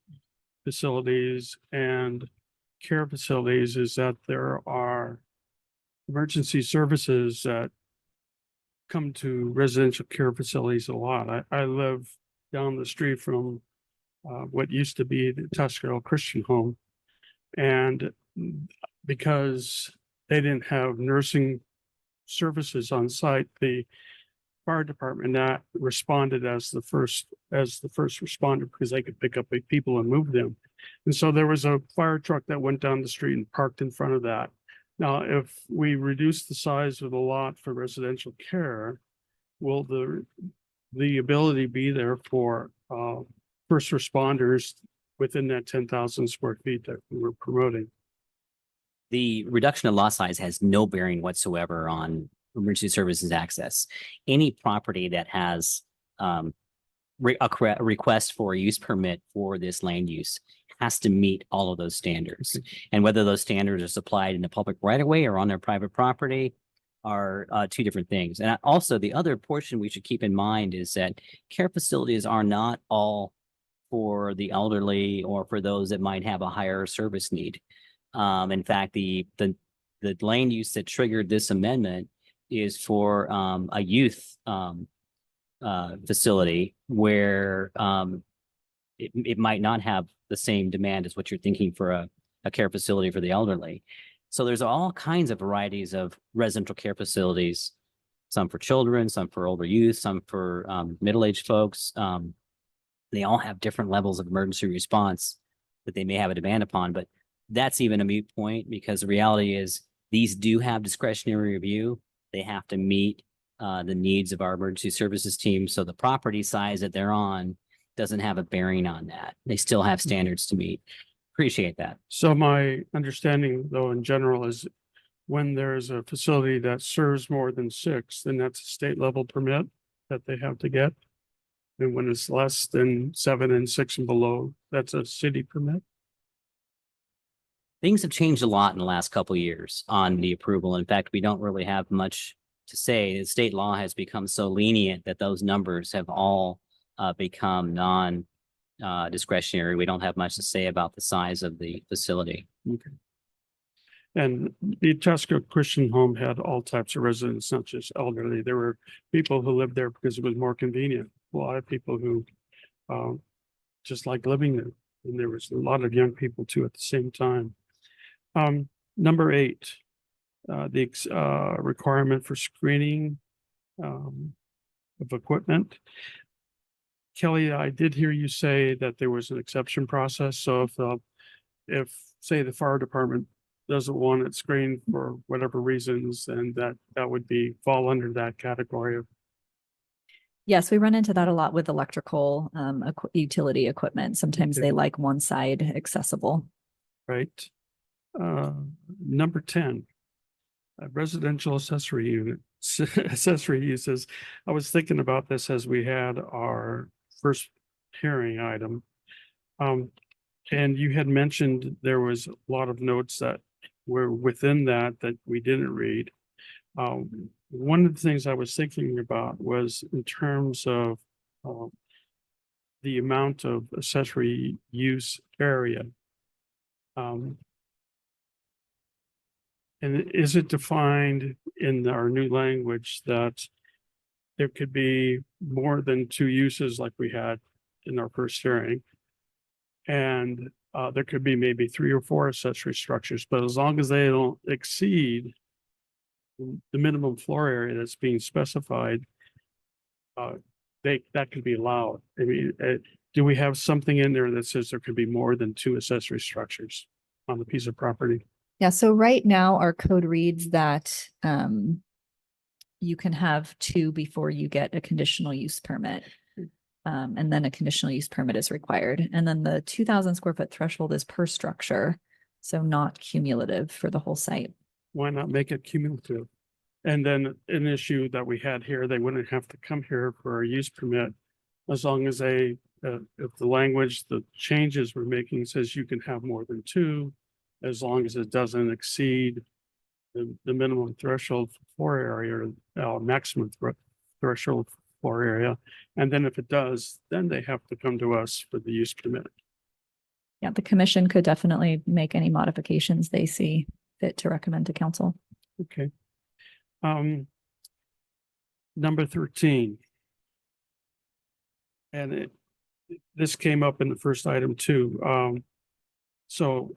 facilities and care facilities is that there are emergency services that come to residential care facilities a lot. I live down the street from what used to be the Tuscarora Christian Home. And because they didn't have nursing services on site, the fire department that responded as the first responder, because they could pick up people and move them. And so there was a fire truck that went down the street and parked in front of that. Now, if we reduce the size of the lot for residential care, will the ability be there for first responders within that 10,000 square feet that we were promoting? The reduction of lot size has no bearing whatsoever on emergency services access. Any property that has a request for a use permit for this land use has to meet all of those standards. And whether those standards are supplied in the public right of way or on their private property are two different things. And also the other portion we should keep in mind is that care facilities are not all for the elderly or for those that might have a higher service need. In fact, the land use that triggered this amendment is for a youth facility where it might not have the same demand as what you're thinking for a care facility for the elderly. So there's all kinds of varieties of residential care facilities, some for children, some for older youth, some for middle-aged folks. They all have different levels of emergency response that they may have a demand upon, but that's even a moot point because the reality is these do have discretionary review. They have to meet the needs of our emergency services team. So the property size that they're on doesn't have a bearing on that. They still have standards to meet. Appreciate that. So my understanding though, in general, is when there's a facility that serves more than 6, then that's a state level permit that they have to get. And when it's less than 7 and 6 and below, that's a city permit. Things have changed a lot in the last couple of years on the approval. In fact, we don't really have much to say. The state law has become so lenient that those numbers have all become non-discretionary. We don't have much to say about the size of the facility. Okay. And the Tuscarora Christian Home had all types of residents, not just elderly. There were people who lived there because it was more convenient. A lot of people who just like living there. And there was a lot of young people too at the same time. Number 8, the requirement for screening of equipment. Kelly, I did hear you say that there was an exception process. So if say the fire department doesn't want it screened for whatever reasons, then that would fall under that category of. Yes, we run into that a lot with electrical utility equipment. Sometimes Okay. they like one side accessible. Right? Number 10. Residential accessory unit, accessory uses. I was thinking about this as we had our first hearing item. And you had mentioned there was a lot of notes that were within that we didn't read. One of the things I was thinking about was in terms of the amount of accessory use area. And is it defined in our new language that there could be more than 2 uses like we had in our first hearing? And there could be maybe 3 or 4 accessory structures, but as long as they don't exceed the minimum floor area that's being specified, that could be allowed. I mean, do we have something in there that says there could be more than 2 accessory structures on the piece of property? Yeah, so right now our code reads that you can have 2 before you get a conditional use permit. And then a conditional use permit is required. And then the 2,000 square foot threshold is per structure, so not cumulative for the whole site. Why not make it cumulative? And then an issue that we had here, they wouldn't have to come here for a use permit as long as if the language, the changes we're making says you can have more than 2, as long as it doesn't exceed the minimum threshold for floor area or maximum threshold floor area. And then if it does, then they have to come to us for the use permit. Yeah, the commission could definitely make any modifications they see fit to recommend to council. Okay. Number 13. And this came up in the first item too. So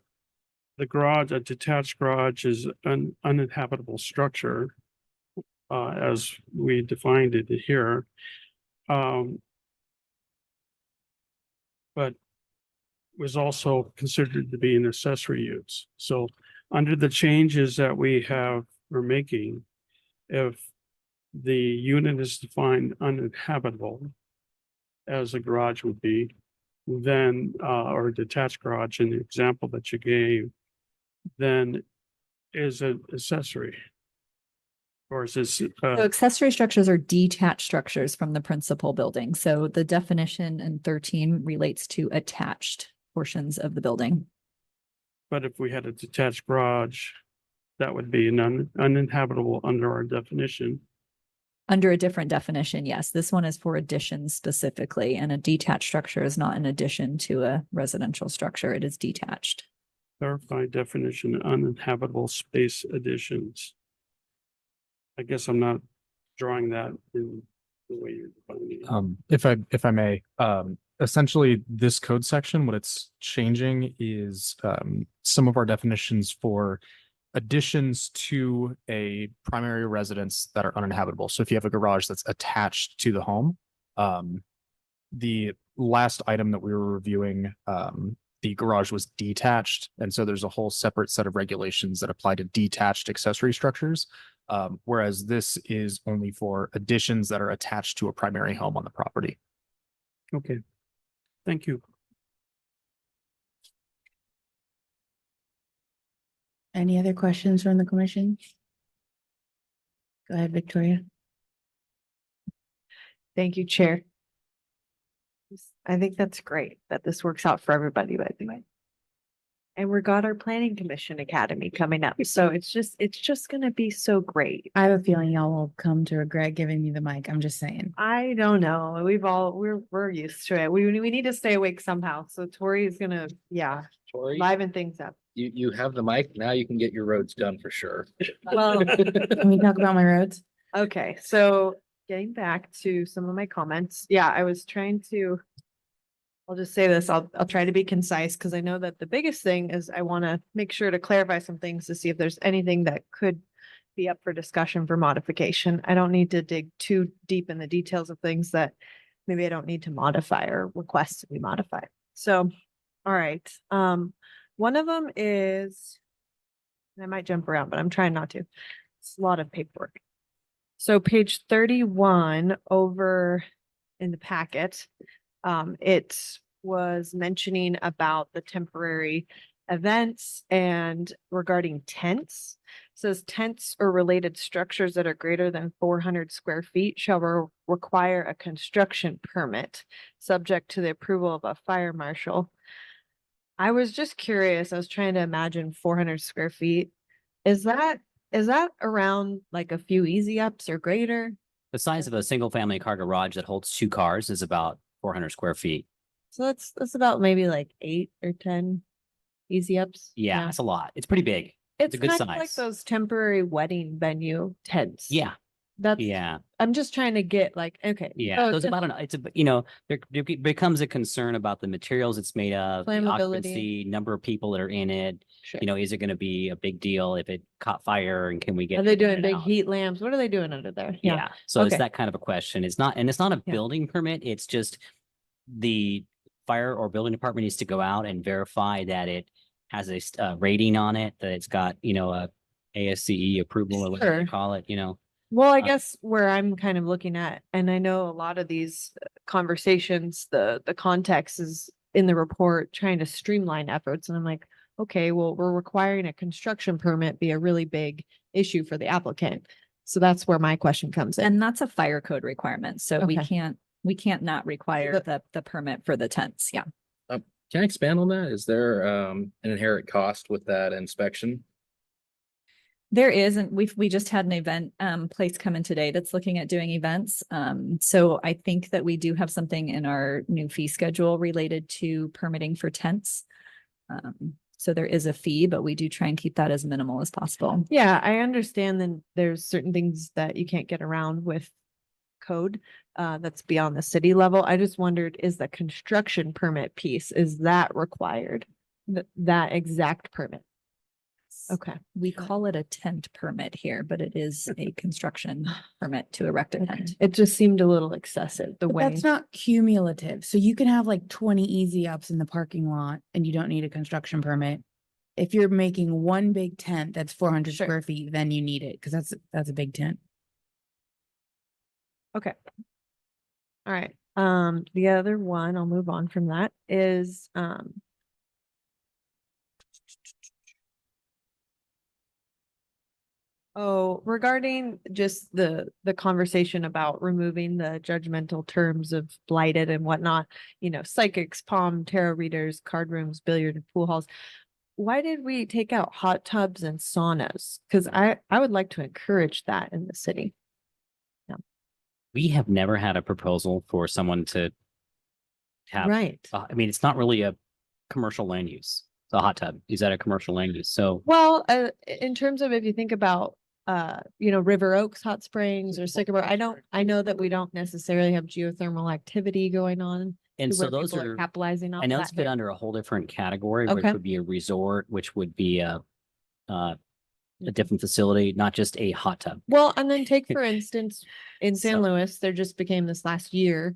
the garage, a detached garage is an uninhabitable structure, as we defined it here. But was also considered to be an accessory use. So under the changes that we're making, if the unit is defined uninhabitable, as a garage would be, then, or a detached garage in the example that you gave, then is an accessory. Or is this, So accessory structures are detached structures from the principal building. So the definition in 13 relates to attached portions of the building. but if we had a detached garage, that would be an uninhabitable under our definition. Under a different definition, yes. This one is for additions specifically, and a detached structure is not an addition to a residential structure. It is detached. Clarify definition, uninhabitable space additions. I guess I'm not drawing that in the way you're defining it. If I may, essentially this code section, what it's changing is some of our definitions for additions to a primary residence that are uninhabitable. So if you have a garage that's attached to the home, the last item that we were reviewing, the garage was detached. And so there's a whole separate set of regulations that apply to detached accessory structures. Whereas this is only for additions that are attached to a primary home on the property. Okay, thank you. Any other questions from the commission? Go ahead, Victoria. Thank you, Chair. I think that's great that this works out for everybody, by the way. And we got our Planning Commission Academy coming up, so it's just gonna be so great. I have a feeling y'all will come to regret giving me the mic. I'm just saying. I don't know. We're used to it. We need to stay awake somehow. So Tori is gonna, Tori, liven things up. you have the mic. Now you can get your roads done for sure. Well, Can we talk about my roads? okay, so getting back to some of my comments, I was trying to. I'll just say this, I'll try to be concise because I know that the biggest thing is I want to make sure to clarify some things to see if there's anything that could be up for discussion for modification. I don't need to dig too deep in the details of things that maybe I don't need to modify or request to be modified. So, all right. One of them is, and I might jump around, but I'm trying not to. It's a lot of paperwork. So page 31 over in the packet, it was mentioning about the temporary events and regarding tents. Says tents or related structures that are greater than 400 square feet shall require a construction permit, subject to the approval of a fire marshal. I was just curious, I was trying to imagine 400 square feet. Is that around like a few easy ups or greater? The size of a single family car garage that holds 2 cars is about 400 square feet. So that's about maybe like 8 or 10 easy ups. Yeah, it's a lot. It's pretty big. It's a good kind of like size. those temporary wedding venue tents. Yeah, That's, yeah, I'm just trying to get like, okay. yeah. so So it's about there becomes a concern about the materials it's made of, the Flammability. occupancy, number of people that are in it. Sure. Is it going to be a big deal if it caught fire, and can we get Are they people in doing and big out? heat lamps? What are they doing under there? Yeah. So it's Okay. that kind of a question. It's not a Yeah. building permit. It's just the fire or building department needs to go out and verify that it has a rating on it, that it's got, a ASCE approval or whatever they Sure. call it, Well, I Uh, guess where I'm kind of looking at, and I know a lot of these conversations, the context is in the report trying to streamline efforts. And I'm like, okay, well, we're requiring a construction permit be a really big issue for the applicant. So that's where my question comes in. And that's a fire code requirement. So we Okay. can't not require The- the permit for the tents. Yeah. Can I expand on that? Is there an inherent cost with that inspection? There is, and we just had an event place come in today that's looking at doing events. So I think that we do have something in our new fee schedule related to permitting for tents. So there is a fee, but we do try and keep that as minimal as possible. Yeah, I understand then there's certain things that you can't get around with code that's beyond the city level. I just wondered, is the construction permit piece, is that required? That exact permit? Okay. We call it a tent permit here, but it is a construction permit to erect a Okay. tent. It just seemed a little excessive, the But way. that's not cumulative. So you can have like 20 easy ups in the parking lot and you don't need a construction permit. If you're making one big tent that's 400 Sure. square feet, then you need it because that's a big tent. Okay. All right. The other one, I'll move on from that, is regarding just the conversation about removing the judgmental terms of blighted and whatnot, psychics, palm, tarot readers, card rooms, billiard and pool halls. Why did we take out hot tubs and saunas? Because I would like to encourage that in the city. we have never had a proposal for someone to have. Right. I mean, it's not really a commercial land use. It's a hot tub. Is that a commercial land use? So Well, in terms of if you think about, River Oaks Hot Springs or Sycamore, I know that we don't necessarily have geothermal activity going on. and to so where those people are, capitalizing off I know that it's fit here. under a whole different category, which Okay. would be a resort, which would be a different facility, not just a hot tub. Well, and then take, for instance, in San So- Luis, there just became this last year,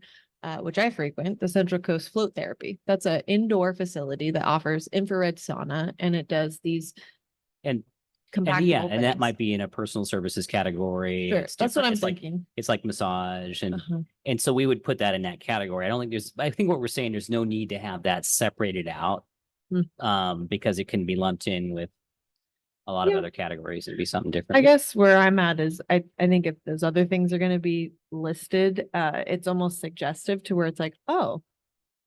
which I frequent, the Central Coast Float Therapy. That's an indoor facility that offers infrared sauna and it does these And compactable yeah, and that things. might be in a personal services category. Sure, It's that's what different. I'm It's like- thinking. It's like massage Uh-huh. and so we would put that in that category. I think what we're saying, there's no need to have that separated out. Because it can be lumped in with a lot of Yeah. other categories. It'd be something different. I guess where I'm at is I think if those other things are gonna be listed, it's almost suggestive to where it's like, oh,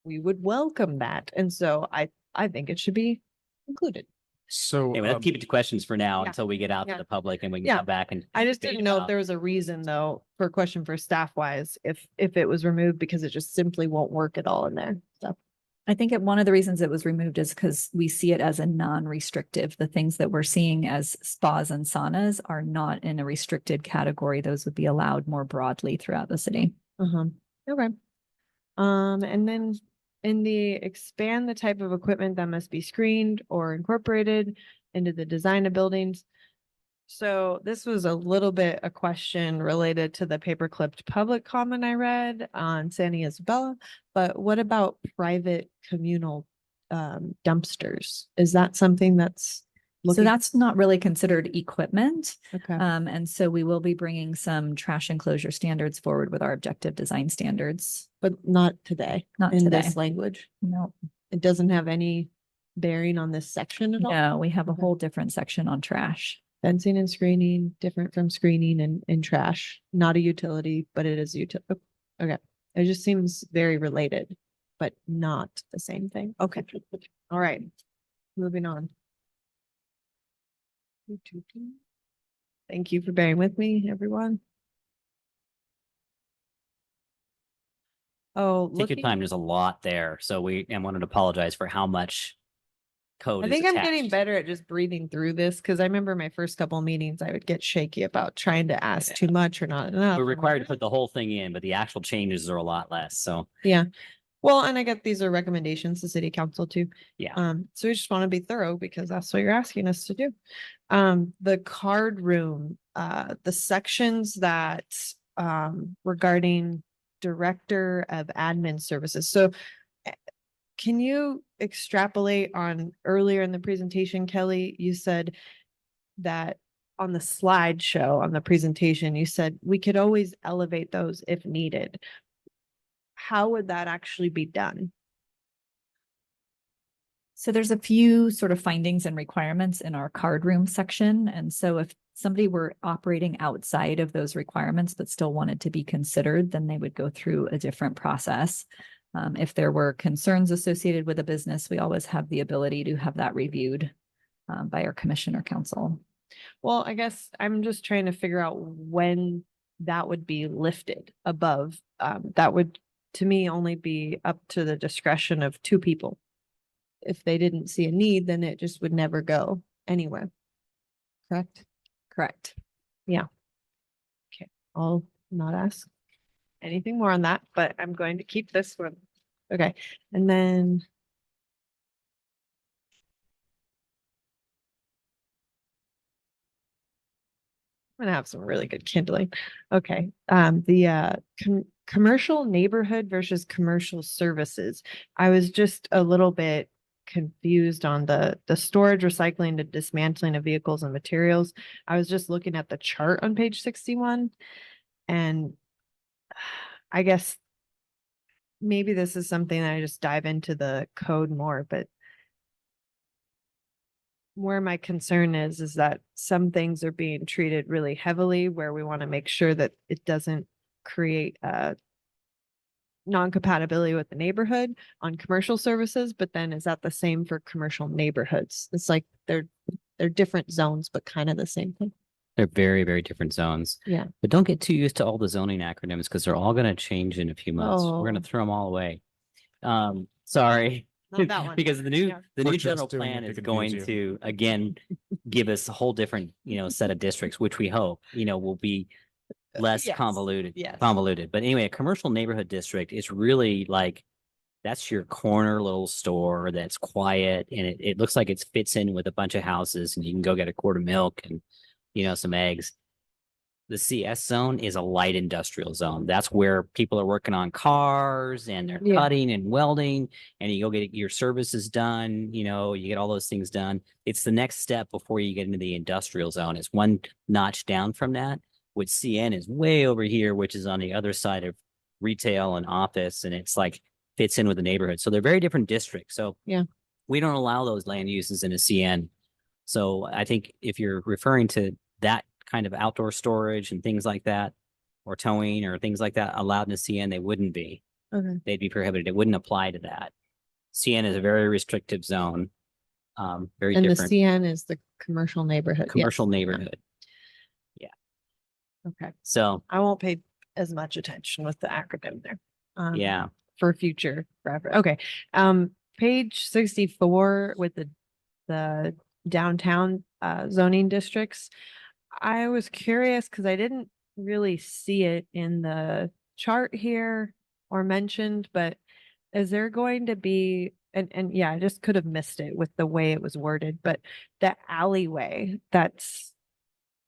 we would welcome that. And so I think it should be included. So Anyway, let's keep it to questions for now Yeah. until we get out Yeah. to the public and we can Yeah. come back and. I just debate didn't know if about- there was a reason though, for a question for staff wise, if it was removed because it just simply won't work at all in there. So, I think one of the reasons it was removed is because we see it as a non-restrictive. The things that we're seeing as spas and saunas are not in a restricted category. Those would be allowed more broadly throughout the city. okay. And then in the expand the type of equipment that must be screened or incorporated into the design of buildings. So this was a little bit a question related to the paper clipped public comment I read on Santa Isabella, but what about private communal dumpsters? Is that something that's So looking? that's not really considered equipment. Okay. And so we will be bringing some trash enclosure standards forward with our objective design standards. But not today. Not in today. this language. No, It doesn't have any bearing on this section at all. no, we have a Okay. whole different section on trash. Fencing and screening, different from screening and trash, not a utility, but it is utility. Okay, it just seems very related, but not the same thing. Okay, all right, moving on. Thank you for bearing with me, everyone. Oh, Take your looking, time. There's a lot there. So and wanted to apologize for how much code I is think I'm getting attached. better at just breathing through this because I remember my first couple meetings, I would get shaky about trying to ask too much or not enough. We're I'm like, required to put the whole thing in, but the actual changes are a lot less. So yeah. Well, and I get these are recommendations to city council too. yeah. So we just want to be thorough because that's what you're asking us to do. The card room, the sections that regarding director of admin services. So can you extrapolate on earlier in the presentation, Kelly, you said that on the slideshow on the presentation, you said we could always elevate those if needed. How would that actually be done? So there's a few sort of findings and requirements in our card room section. And so if somebody were operating outside of those requirements, but still wanted to be considered, then they would go through a different process. If there were concerns associated with a business, we always have the ability to have that reviewed by our commissioner council. Well, I guess I'm just trying to figure out when that would be lifted above. That would, to me, only be up to the discretion of two people. If they didn't see a need, then it just would never go anywhere. Correct? Correct. I'll not ask anything more on that, but I'm going to keep this one. Okay, and then. I'm gonna have some really good kindling. Okay, the commercial neighborhood versus commercial services. I was just a little bit confused on the storage, recycling, the dismantling of vehicles and materials. I was just looking at the chart on page 61, and I guess maybe this is something that I just dive into the code more, but where my concern is that some things are being treated really heavily where we want to make sure that it doesn't create a non-compatibility with the neighborhood on commercial services, but then is that the same for commercial neighborhoods? It's like they're different zones, but kind of the same thing. They're very, very different zones. Yeah. But don't get too used to all the zoning acronyms because they're all going to change in a few months. We're going Oh. to throw them all away. Sorry. Not that one. Because the new Yeah. the We're new just general doing it plan to is confuse going you. to again give us a whole different, set of districts, which we hope, will be less Yes. convoluted. Yes. But anyway, a commercial neighborhood district is really like that's your corner little store that's quiet and it looks like it fits in with a bunch of houses and you can go get a quart of milk and some eggs. The CS zone is a light industrial zone. That's where people are working on cars and they're Yeah. cutting and welding and you go get your services done, you get all those things done. It's the next step before you get into the industrial zone. It's one notch down from that, which CN is way over here, which is on the other side of retail and office. And it's like fits in with the neighborhood. So they're very different districts. So Yeah. we don't allow those land uses in a CN. So I think if you're referring to that kind of outdoor storage and things like that, or towing or things like that allowed in a CN, they wouldn't be. Okay. They'd be prohibited. It wouldn't apply to that. CN is a very restrictive zone. Very And the different CN is the commercial neighborhood. Yes. commercial neighborhood. Okay. So I won't pay as much attention with the acronym there. yeah, For future reference. Okay. Page 64 with the downtown zoning districts. I was curious because I didn't really see it in the chart here or mentioned, but is there going to be and yeah, I just could have missed it with the way it was worded, but the alleyway that's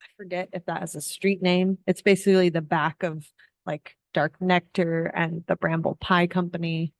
I forget if that is a street name. It's basically the back of like Dark Nectar and the Bramble Pie Company.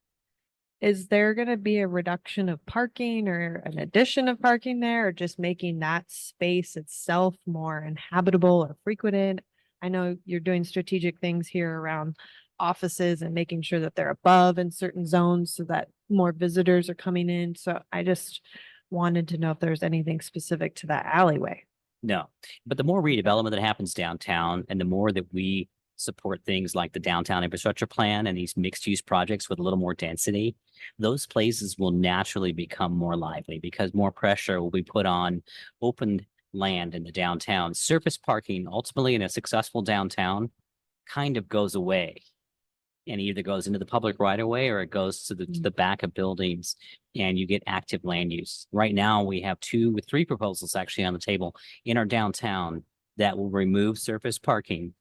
is there gonna be a reduction of parking or an addition of parking there, or just making that space itself more inhabitable or frequented? I know you're doing strategic things here around offices and making sure that they're above in certain zones so that more visitors are coming in. So I just wanted to know if there's anything specific to that alleyway. No, but the more redevelopment that happens downtown and the more that we support things like the downtown infrastructure plan and these mixed use projects with a little more density, those places will naturally become more lively because more pressure will be put on open land in the downtown. Surface parking ultimately in a successful downtown kind of goes away. And either goes into the public right of way or it goes to the back of buildings and you get active land use. Right now, we have 3 proposals actually on the table in our downtown that will remove surface parking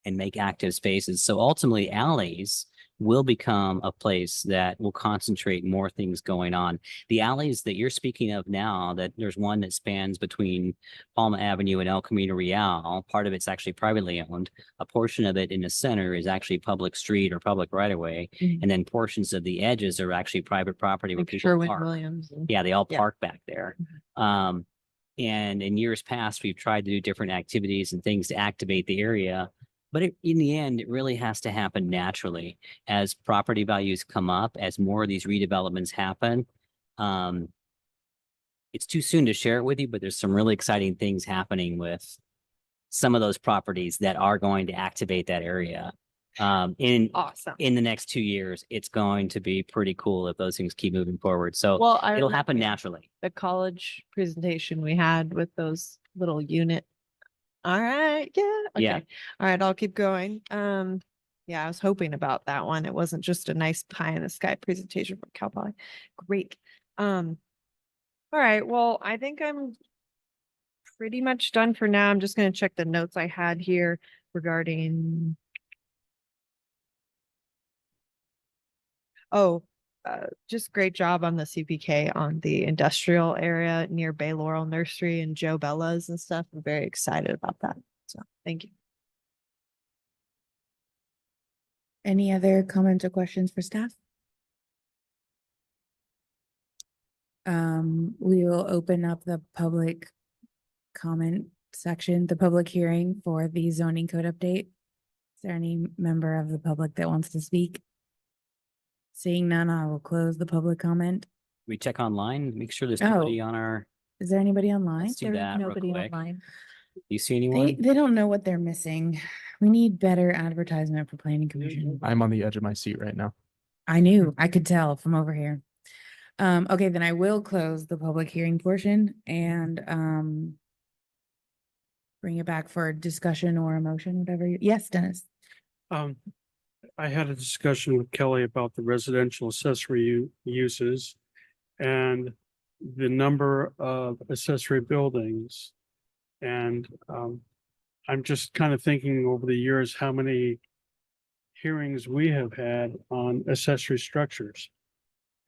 and make active spaces. So ultimately alleys will become a place that will concentrate more things going on. The alleys that you're speaking of now, that there's one that spans between Palma Avenue and El Camino Real, part of it's actually privately owned. A portion of it in the center is actually public street or public right of way. And then portions of the edges are actually private property where Like people Sherwin park. Williams. Yeah, they all Yeah. park back there. And in years past, we've tried to do different activities and things to activate the area. But in the end, it really has to happen naturally as property values come up, as more of these redevelopments happen. It's too soon to share it with you, but there's some really exciting things happening with some of those properties that are going to activate that area. Awesome. In the next 2 years, it's going to be pretty cool if those things keep moving forward. So Well, I it'll remember happen naturally. the college presentation we had with those little unit. All right, yeah, Yeah. okay. All right, I'll keep going. Yeah, I was hoping about that one. It wasn't just a nice pie in the sky presentation from Cal Poly. Great. All right, well, I think I'm pretty much done for now. I'm just gonna check the notes I had here regarding. Oh, just great job on the CPK on the industrial area near Bay Laurel Nursery and Joe Bella's and stuff. I'm very excited about that. So thank you. Any other comments or questions for staff? We will open up the public comment section, the public hearing for the zoning code update. Is there any member of the public that wants to speak? Seeing none, I will close the public comment. We check online, make sure there's Oh. nobody on our, Is there anybody online? let's do There's that real nobody quick. online. You see They, anyone? they don't know what they're missing. We need better advertisement for planning commission. I'm on the edge of my seat right now. I knew, I could tell from over here. Okay, then I will close the public hearing portion and bring it back for discussion or a motion, whatever. Yes, Dennis. I had a discussion with Kelly about the residential accessory uses and the number of accessory buildings. And I'm just kind of thinking over the years, how many hearings we have had on accessory structures.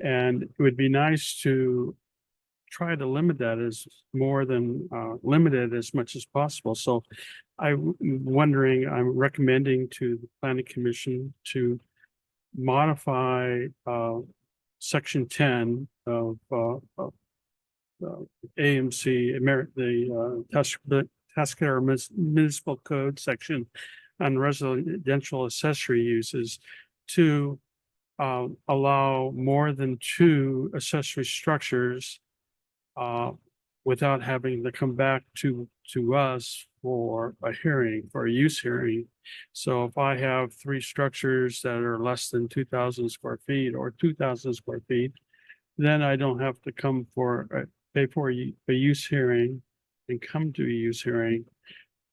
And it would be nice to try to limit that as more than limited as much as possible. So I'm recommending to the planning commission to modify section 10 of AMC, the Tuscarora Municipal Code section on residential accessory uses to allow more than 2 accessory structures without having to come back to us for a hearing, for a use hearing. So if I have 3 structures that are less than 2,000 square feet or 2,000 square feet, then I don't have to come pay for a use hearing and come to a use hearing.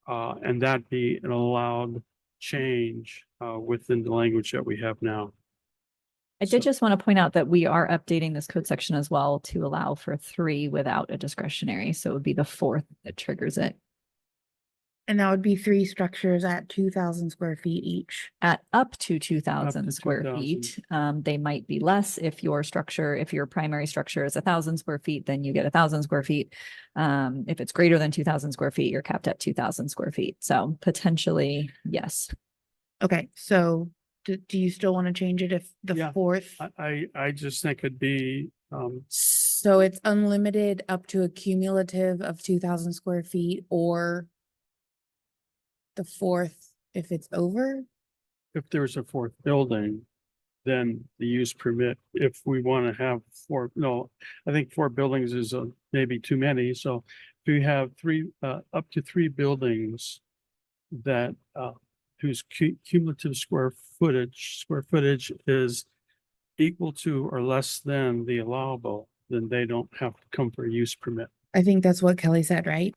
And that be an allowed change within the language that we have now. I did just want to point out that we are updating this code section as well to allow for 3 without a discretionary. So it would be the 4th that triggers it And that would be 3 structures at 2,000 square feet each. at up to Up 2,000 to square 2,000. feet. They might be less if your primary structure is 1,000 square feet, then you get 1,000 square feet. If it's greater than 2,000 square feet, you're capped at 2,000 square feet. So potentially, yes. Okay, so Do you still want to change it if the Yeah. fourth? I just think it'd be, So it's unlimited up to a cumulative of 2,000 square feet or the fourth if it's over? if there's a fourth building, then the use permit, if we want to have four, no, I think 4 buildings is maybe too many. So if we have up to 3 buildings that, whose cumulative square footage is equal to or less than the allowable, then they don't have to come for a use permit. I think that's what Kelly said, right?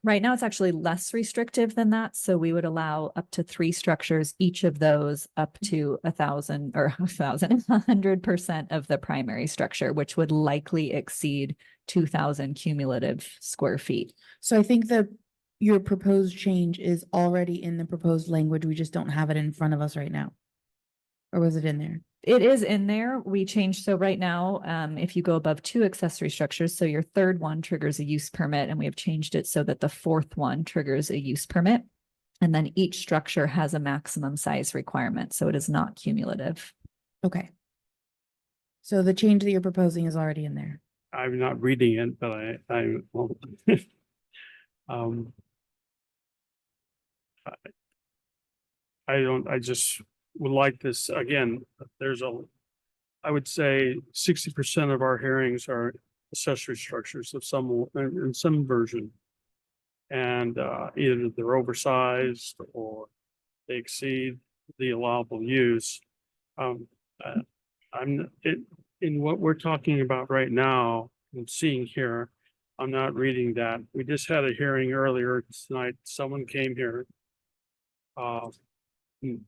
Right now, it's actually less restrictive than that. So we would allow up to 3 structures, each of those up to 1,000 or 100% of the primary structure, which would likely exceed 2,000 cumulative square feet. So I think your proposed change is already in the proposed language. We just don't have it in front of us right now. Or was it in there? It is in there. We changed. So right now, if you go above 2 accessory structures, so your third one triggers a use permit, and we have changed it so that the fourth one triggers a use permit. And then each structure has a maximum size requirement. So it is not cumulative. Okay. So the change that you're proposing is already in there. I'm not reading it, but well, I just would like this, again, I would say 60% of our hearings are accessory structures of in some version. And either they're oversized or they exceed the allowable use. In what we're talking about right now and seeing here, I'm not reading that. We just had a hearing earlier tonight. Someone came here.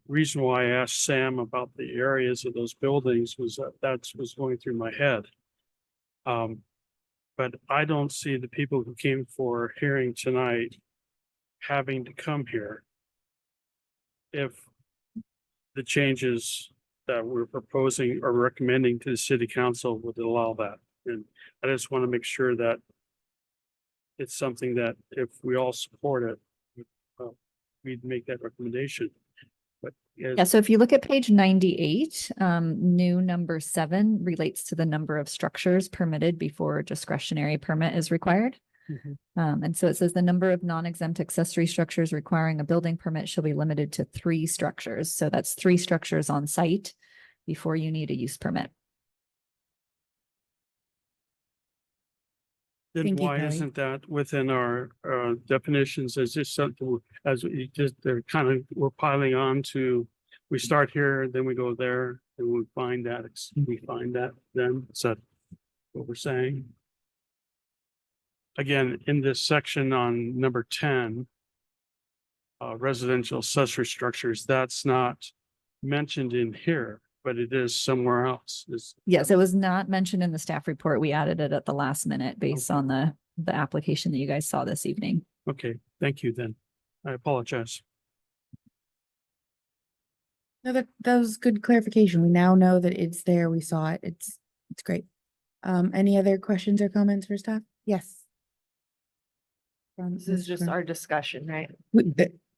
Reason why I asked Sam about the areas of those buildings was that was going through my head. But I don't see the people who came for a hearing tonight having to come here if the changes that we're proposing or recommending to the city council would allow that. And I just want to make sure that it's something that if we all support it, we'd make that recommendation. But Yeah, so if you look at page 98, new number 7 relates to the number of structures permitted before a discretionary permit is required. And so it says the number of non-exempt accessory structures requiring a building permit shall be limited to 3 structures. So that's 3 structures on site before you need a use permit. then Thank you, why Kelly. isn't that within our definitions as just something as we just we're piling on to, we start here, then we go there, and we find that then, is that what we're saying? Again, in this section on number 10, residential accessory structures, that's not mentioned in here, but it is somewhere else. Yes, it was not mentioned in the staff report. We added it at the last minute based on the application that you guys saw this evening. Okay, thank you then. I apologize. No, that was good clarification. We now know that it's there. We saw it. It's great. Any other questions or comments for staff? Yes. This is just our discussion, right?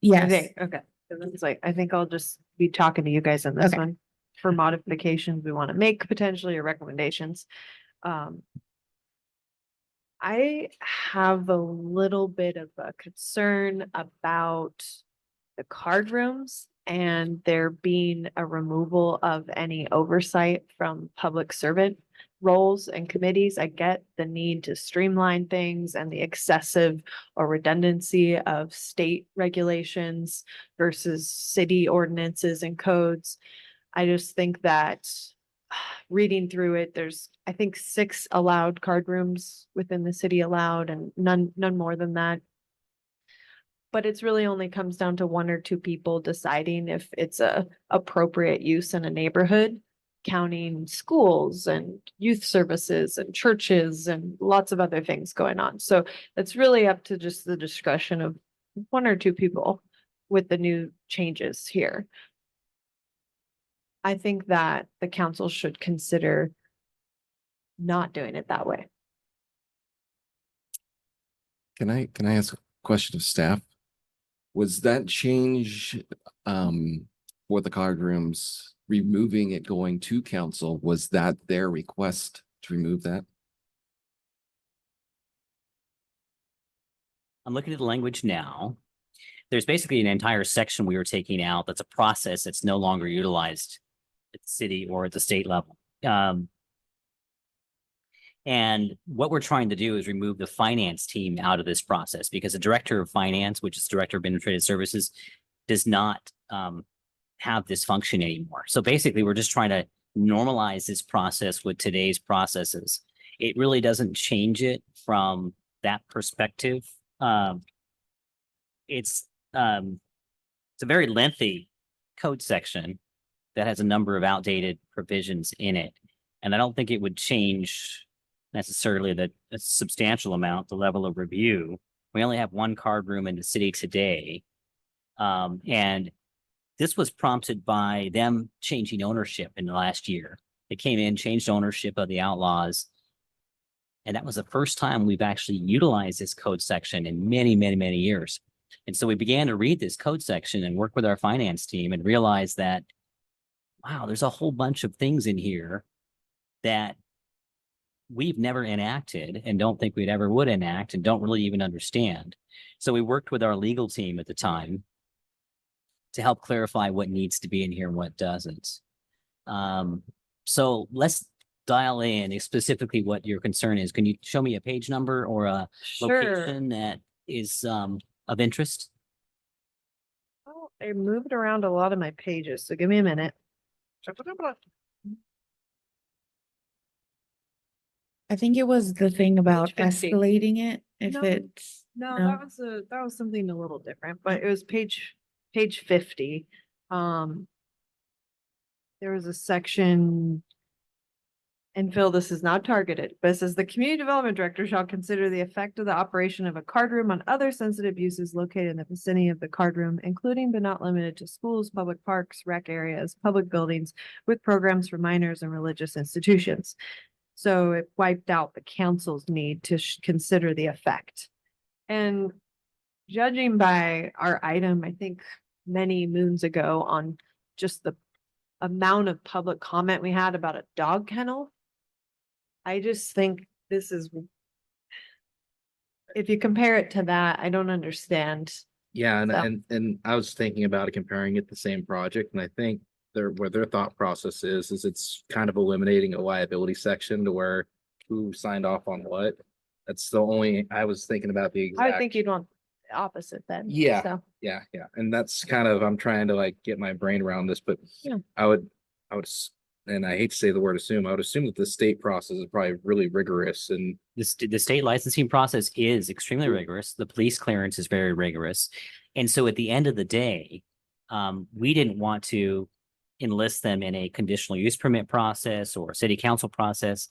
Yes. Okay, okay. So this is like, I think I'll just be talking to you guys on this Okay. one for modifications we want to make potentially or recommendations. I have a little bit of a concern about the card rooms and there being a removal of any oversight from public servant roles and committees. I get the need to streamline things and the excessive or redundancy of state regulations versus city ordinances and codes. I just think that reading through it, there's, I think 6 allowed card rooms within the city allowed and none more than that. But it's really only comes down to 1 or 2 people deciding if it's a appropriate use in a neighborhood, counting schools and youth services and churches and lots of other things going on. So it's really up to just the discretion of 1 or 2 people with the new changes here. I think that the council should consider not doing it that way. Can I ask a question of staff? Was that change for the card rooms, removing it going to council, was that their request to remove that? I'm looking at the language now. There's basically an entire section we were taking out that's a process that's no longer utilized at the city or at the state level. And what we're trying to do is remove the finance team out of this process because the director of finance, which is director of administrative services, does not have this function anymore. So basically, we're just trying to normalize this process with today's processes. It really doesn't change it from that perspective. It's a very lengthy code section that has a number of outdated provisions in it. And I don't think it would change necessarily a substantial amount, the level of review. We only have one card room in the city today. And this was prompted by them changing ownership in the last year. They came in, changed ownership of the Outlaws. And that was the first time we've actually utilized this code section in many, many, many years. And so we began to read this code section and work with our finance team and realize that, wow, there's a whole bunch of things in here that we've never enacted and don't think we'd ever would enact and don't really even understand. So we worked with our legal team at the time to help clarify what needs to be in here and what doesn't. So let's dial in specifically what your concern is. Can you show me a page number or a location that is of interest? Oh, I moved around a lot of my pages, so give me a minute. I think it was the thing about 50. escalating it. If No. it's, No, No. that was something a little different, but it was page 50. There was a section. And Phil, this is not targeted, but it says the community development director shall consider the effect of the operation of a card room on other sensitive uses located in the vicinity of the card room, including but not limited to schools, public parks, rec areas, public buildings with programs for minors and religious institutions. So it wiped out the council's need to consider the effect. And judging by our item, I think many moons ago on just the amount of public comment we had about a dog kennel, I just think this is, if you compare it to that, I don't understand. Yeah, So- and I was thinking about it, comparing it to the same project, and I think where their thought process is it's kind of eliminating a liability section to where who signed off on what. That's the only, I was thinking about the I would exact. think you'd want the opposite then. Yeah. So, Yeah, and that's kind of, I'm trying to like get my brain around this, but Yeah. I would, and I hate to say the word assume, I would assume that the state process is probably really rigorous and. The state licensing process is extremely rigorous. The police clearance is very rigorous. And so at the end of the day, we didn't want to enlist them in a conditional use permit process or city council process.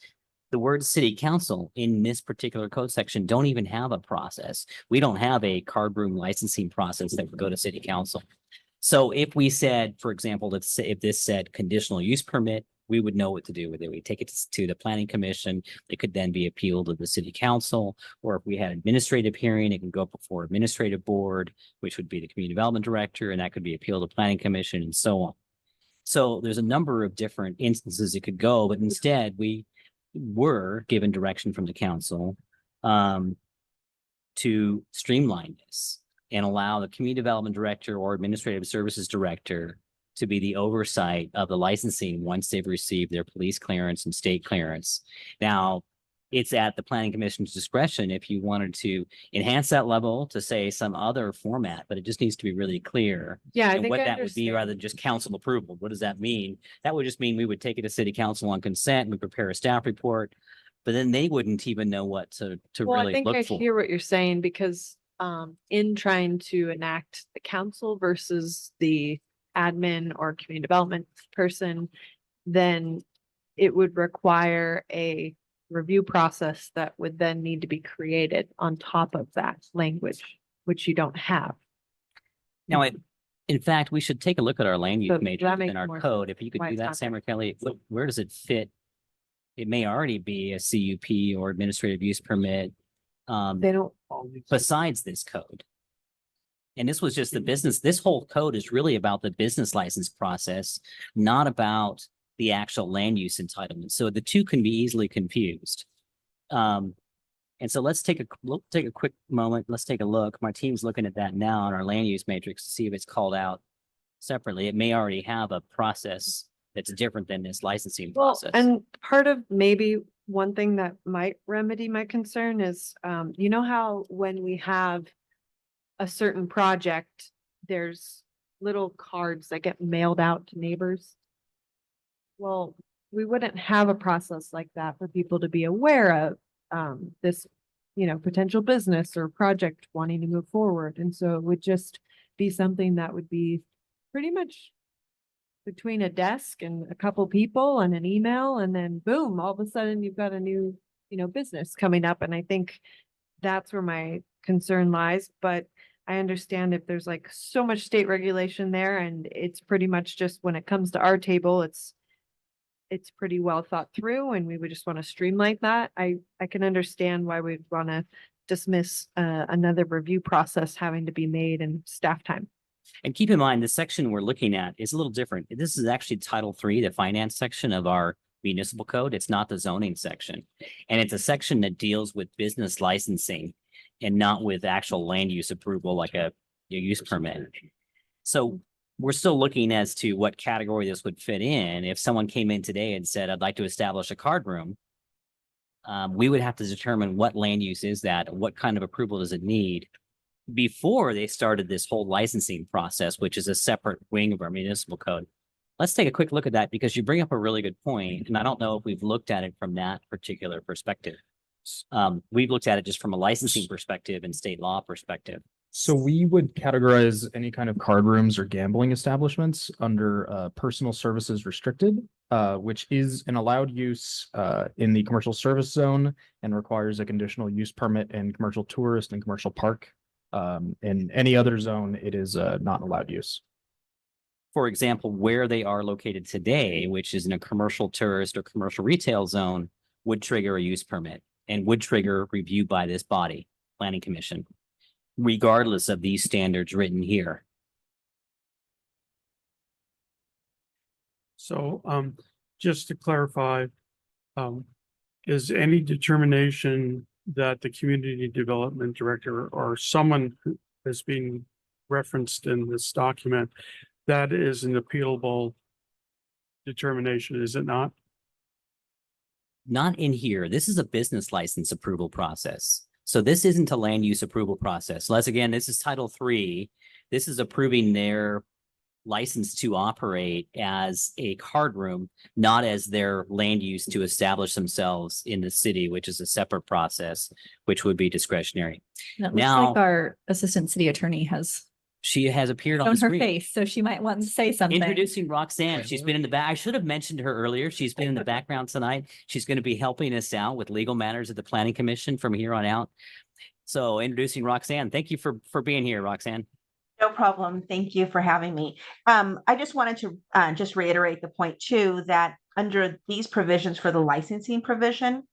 The word city council in this particular code section don't even have a process. We don't have a card room licensing process that would go to city council. So if we said, for example, if this said conditional use permit, we would know what to do with it. We take it to the planning commission. It could then be appealed to the city council, or if we had administrative hearing, it can go before administrative board, which would be the community development director, and that could be appealed to planning commission and so on. So there's a number of different instances it could go, but instead we were given direction from the council to streamline this and allow the community development director or administrative services director to be the oversight of the licensing once they've received their police clearance and state clearance. Now, it's at the planning commission's discretion if you wanted to enhance that level to say some other format, but it just needs to be really clear. yeah, I And think what I that would be rather than understand. just council approval. What does that mean? That would just mean we would take it to city council on consent, we prepare a staff report, but then they wouldn't even know what to Well, I really think I look for. hear what you're saying because in trying to enact the council versus the admin or community development person, then it would require a review process that would then need to be created on top of that language, which you don't have. Now, in fact, we should take a look at our land So use matrix that makes in our more code. sense If you could why do it's that, not Sam there. or Kelly, where does it fit? It may already be a CUP or administrative use permit They don't. besides this code. And this was just the business, this whole code is really about the business license process, not about the actual land use entitlement. So the two can be easily confused. And so let's take a quick moment. Let's take a look. My team's looking at that now on our land use matrix to see if it's called out separately. It may already have a process that's different than this licensing Well, process. and part of maybe one thing that might remedy my concern is, you know how when we have a certain project, there's little cards that get mailed out to neighbors? Well, we wouldn't have a process like that for people to be aware of, this, potential business or project wanting to move forward. And so it would just be something that would be pretty much between a desk and a couple people and an email, and then boom, all of a sudden you've got a new, business coming up. And I think that's where my concern lies, but I understand if there's like so much state regulation there, and it's pretty much just when it comes to our table, it's pretty well thought through, and we would just want to streamline that. I can understand why we'd want to dismiss another review process having to be made in staff time. And keep in mind, the section we're looking at is a little different. This is actually Title III, the finance section of our municipal code. It's not the zoning section. And it's a section that deals with business licensing and not with actual land use approval like a use permit. So we're still looking as to what category this would fit in. If someone came in today and said, I'd like to establish a card room, we would have to determine what land use is that, what kind of approval does it need before they started this whole licensing process, which is a separate wing of our municipal code. Let's take a quick look at that because you bring up a really good point, and I don't know if we've looked at it from that particular perspective. We've looked at it just from a licensing perspective and state law perspective. So we would categorize any kind of card rooms or gambling establishments under personal services restricted, which is an allowed use in the commercial service zone and requires a conditional use permit in commercial tourist and commercial park. In any other zone, it is not allowed use. For example, where they are located today, which is in a commercial tourist or commercial retail zone, would trigger a use permit and would trigger review by this body, Planning Commission, regardless of these standards written here. So, just to clarify, is any determination that the community development director or someone who is being referenced in this document, that is an appealable determination, is it not? Not in here. This is a business license approval process. So this isn't a land use approval process. Let's again, this is Title III. This is approving their license to operate as a card room, not as their land use to establish themselves in the city, which is a separate process, which would be discretionary. And it looks Now- like our assistant city attorney has She has appeared on shown the her screen. face, so she might want to say something. Introducing Roxanne. She's been in the back. I should have mentioned her earlier. She's been in the background tonight. She's going to be helping us out with legal matters at the Planning Commission from here on out. So introducing Roxanne. Thank you for being here, Roxanne. No problem. Thank you for having me. I just wanted to just reiterate the point too, that under these provisions for the licensing provision,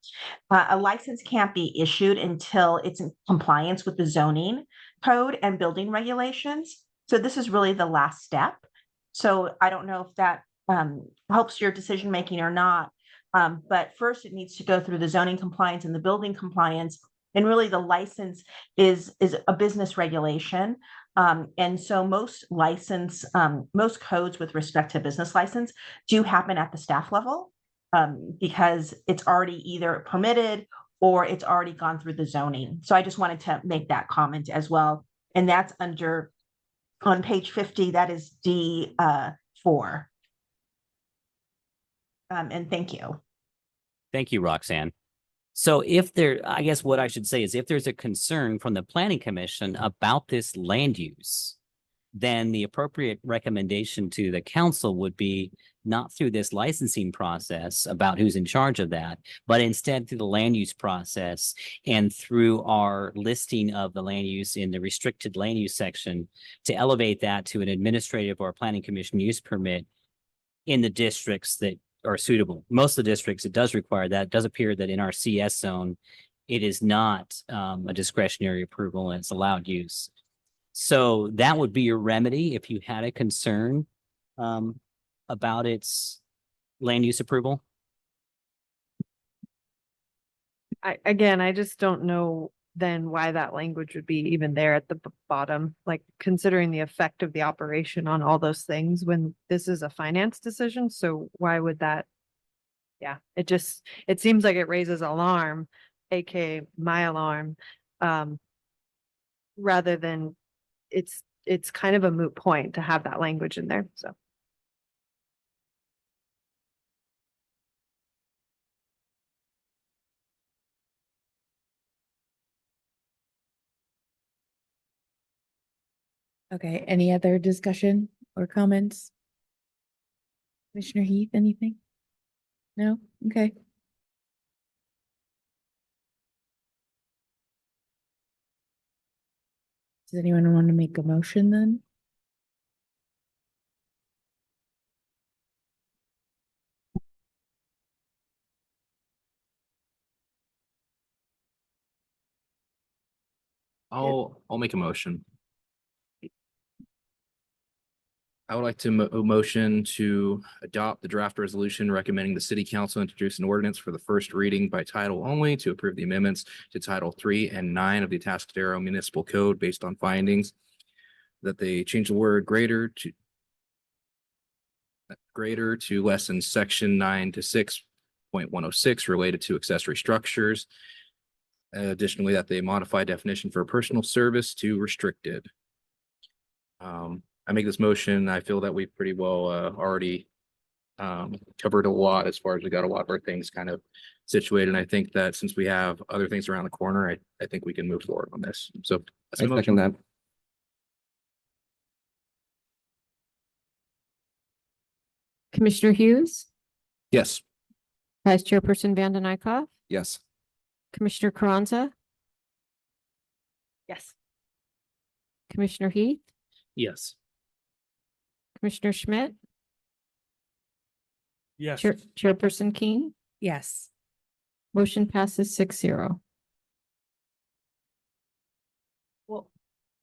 a license can't be issued until it's in compliance with the zoning code and building regulations. So this is really the last step. So I don't know if that helps your decision making or not. But first it needs to go through the zoning compliance and the building compliance. And really the license is a business regulation. And so most most codes with respect to business license do happen at the staff level because it's already either permitted or it's already gone through the zoning. So I just wanted to make that comment as well. And that's on page 50, that is D4. And thank you. Thank you, Roxanne. So I guess what I should say is if there's a concern from the Planning Commission about this land use, then the appropriate recommendation to the council would be not through this licensing process about who's in charge of that, but instead through the land use process and through our listing of the land use in the restricted land use section to elevate that to an administrative or planning commission use permit in the districts that are suitable. Most of the districts, it does require that. It does appear that in our CS zone, it is not a discretionary approval and it's allowed use. So that would be your remedy if you had a concern about its land use approval. I just don't know then why that language would be even there at the bottom, like considering the effect of the operation on all those things when this is a finance decision. So why would that? Yeah, it seems like it raises alarm, aka my alarm, rather than it's kind of a moot point to have that language in there. So. Okay, any other discussion or comments? Commissioner Heath, anything? No? Okay. Does anyone want to make a motion then? I'll make a motion. I would like to motion to adopt the draft resolution recommending the city council introduce an ordinance for the first reading by title only to approve the amendments to Title 3 and 9 of the Atascadero Municipal Code based on findings that they change the word greater to lessen section 9 to 6.106 related to accessory structures. Additionally, that they modify definition for personal service to restricted. I make this motion. I feel that we've pretty well already covered a lot as far as we got a lot of our things kind of situated. And I think that since we have other things around the corner, I think we can move forward on this. So that's I my second motion. that. Commissioner Hughes, Yes. Vice Chairperson Vanden Eyck, Yes. Commissioner Carranza, Yes. Commissioner Heath, Yes. Commissioner Schmidt, Yes. Chairperson King, Yes. motion passes 6-0. Well,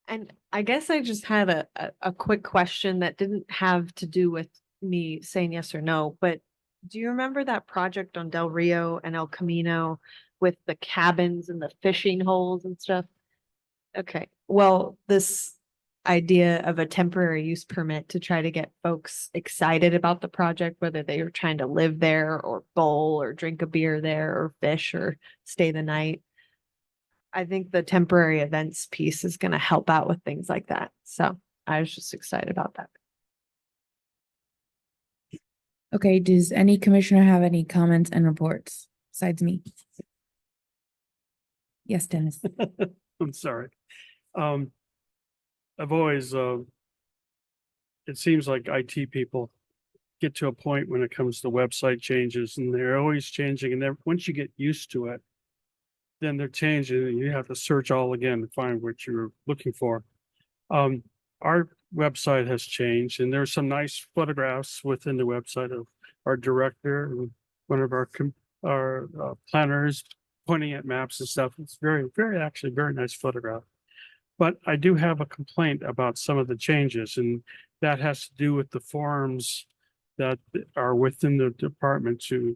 and I guess I just had a quick question that didn't have to do with me saying yes or no, but do you remember that project on Del Rio and El Camino with the cabins and the fishing holes and stuff? Okay, well, this idea of a temporary use permit to try to get folks excited about the project, whether they are trying to live there or bowl or drink a beer there or fish or stay the night. I think the temporary events piece is going to help out with things like that. So I was just excited about that. Okay, does any commissioner have any comments and reports besides me? Yes, Dennis. I'm sorry. I've always, it seems like IT people get to a point when it comes to website changes and they're always changing. And then once you get used to it, then they're changing and you have to search all again to find what you're looking for. Our website has changed and there's some nice photographs within the website of our director and one of our planners pointing at maps and stuff. It's actually very nice photograph. But I do have a complaint about some of the changes, and that has to do with the forms that are within the department to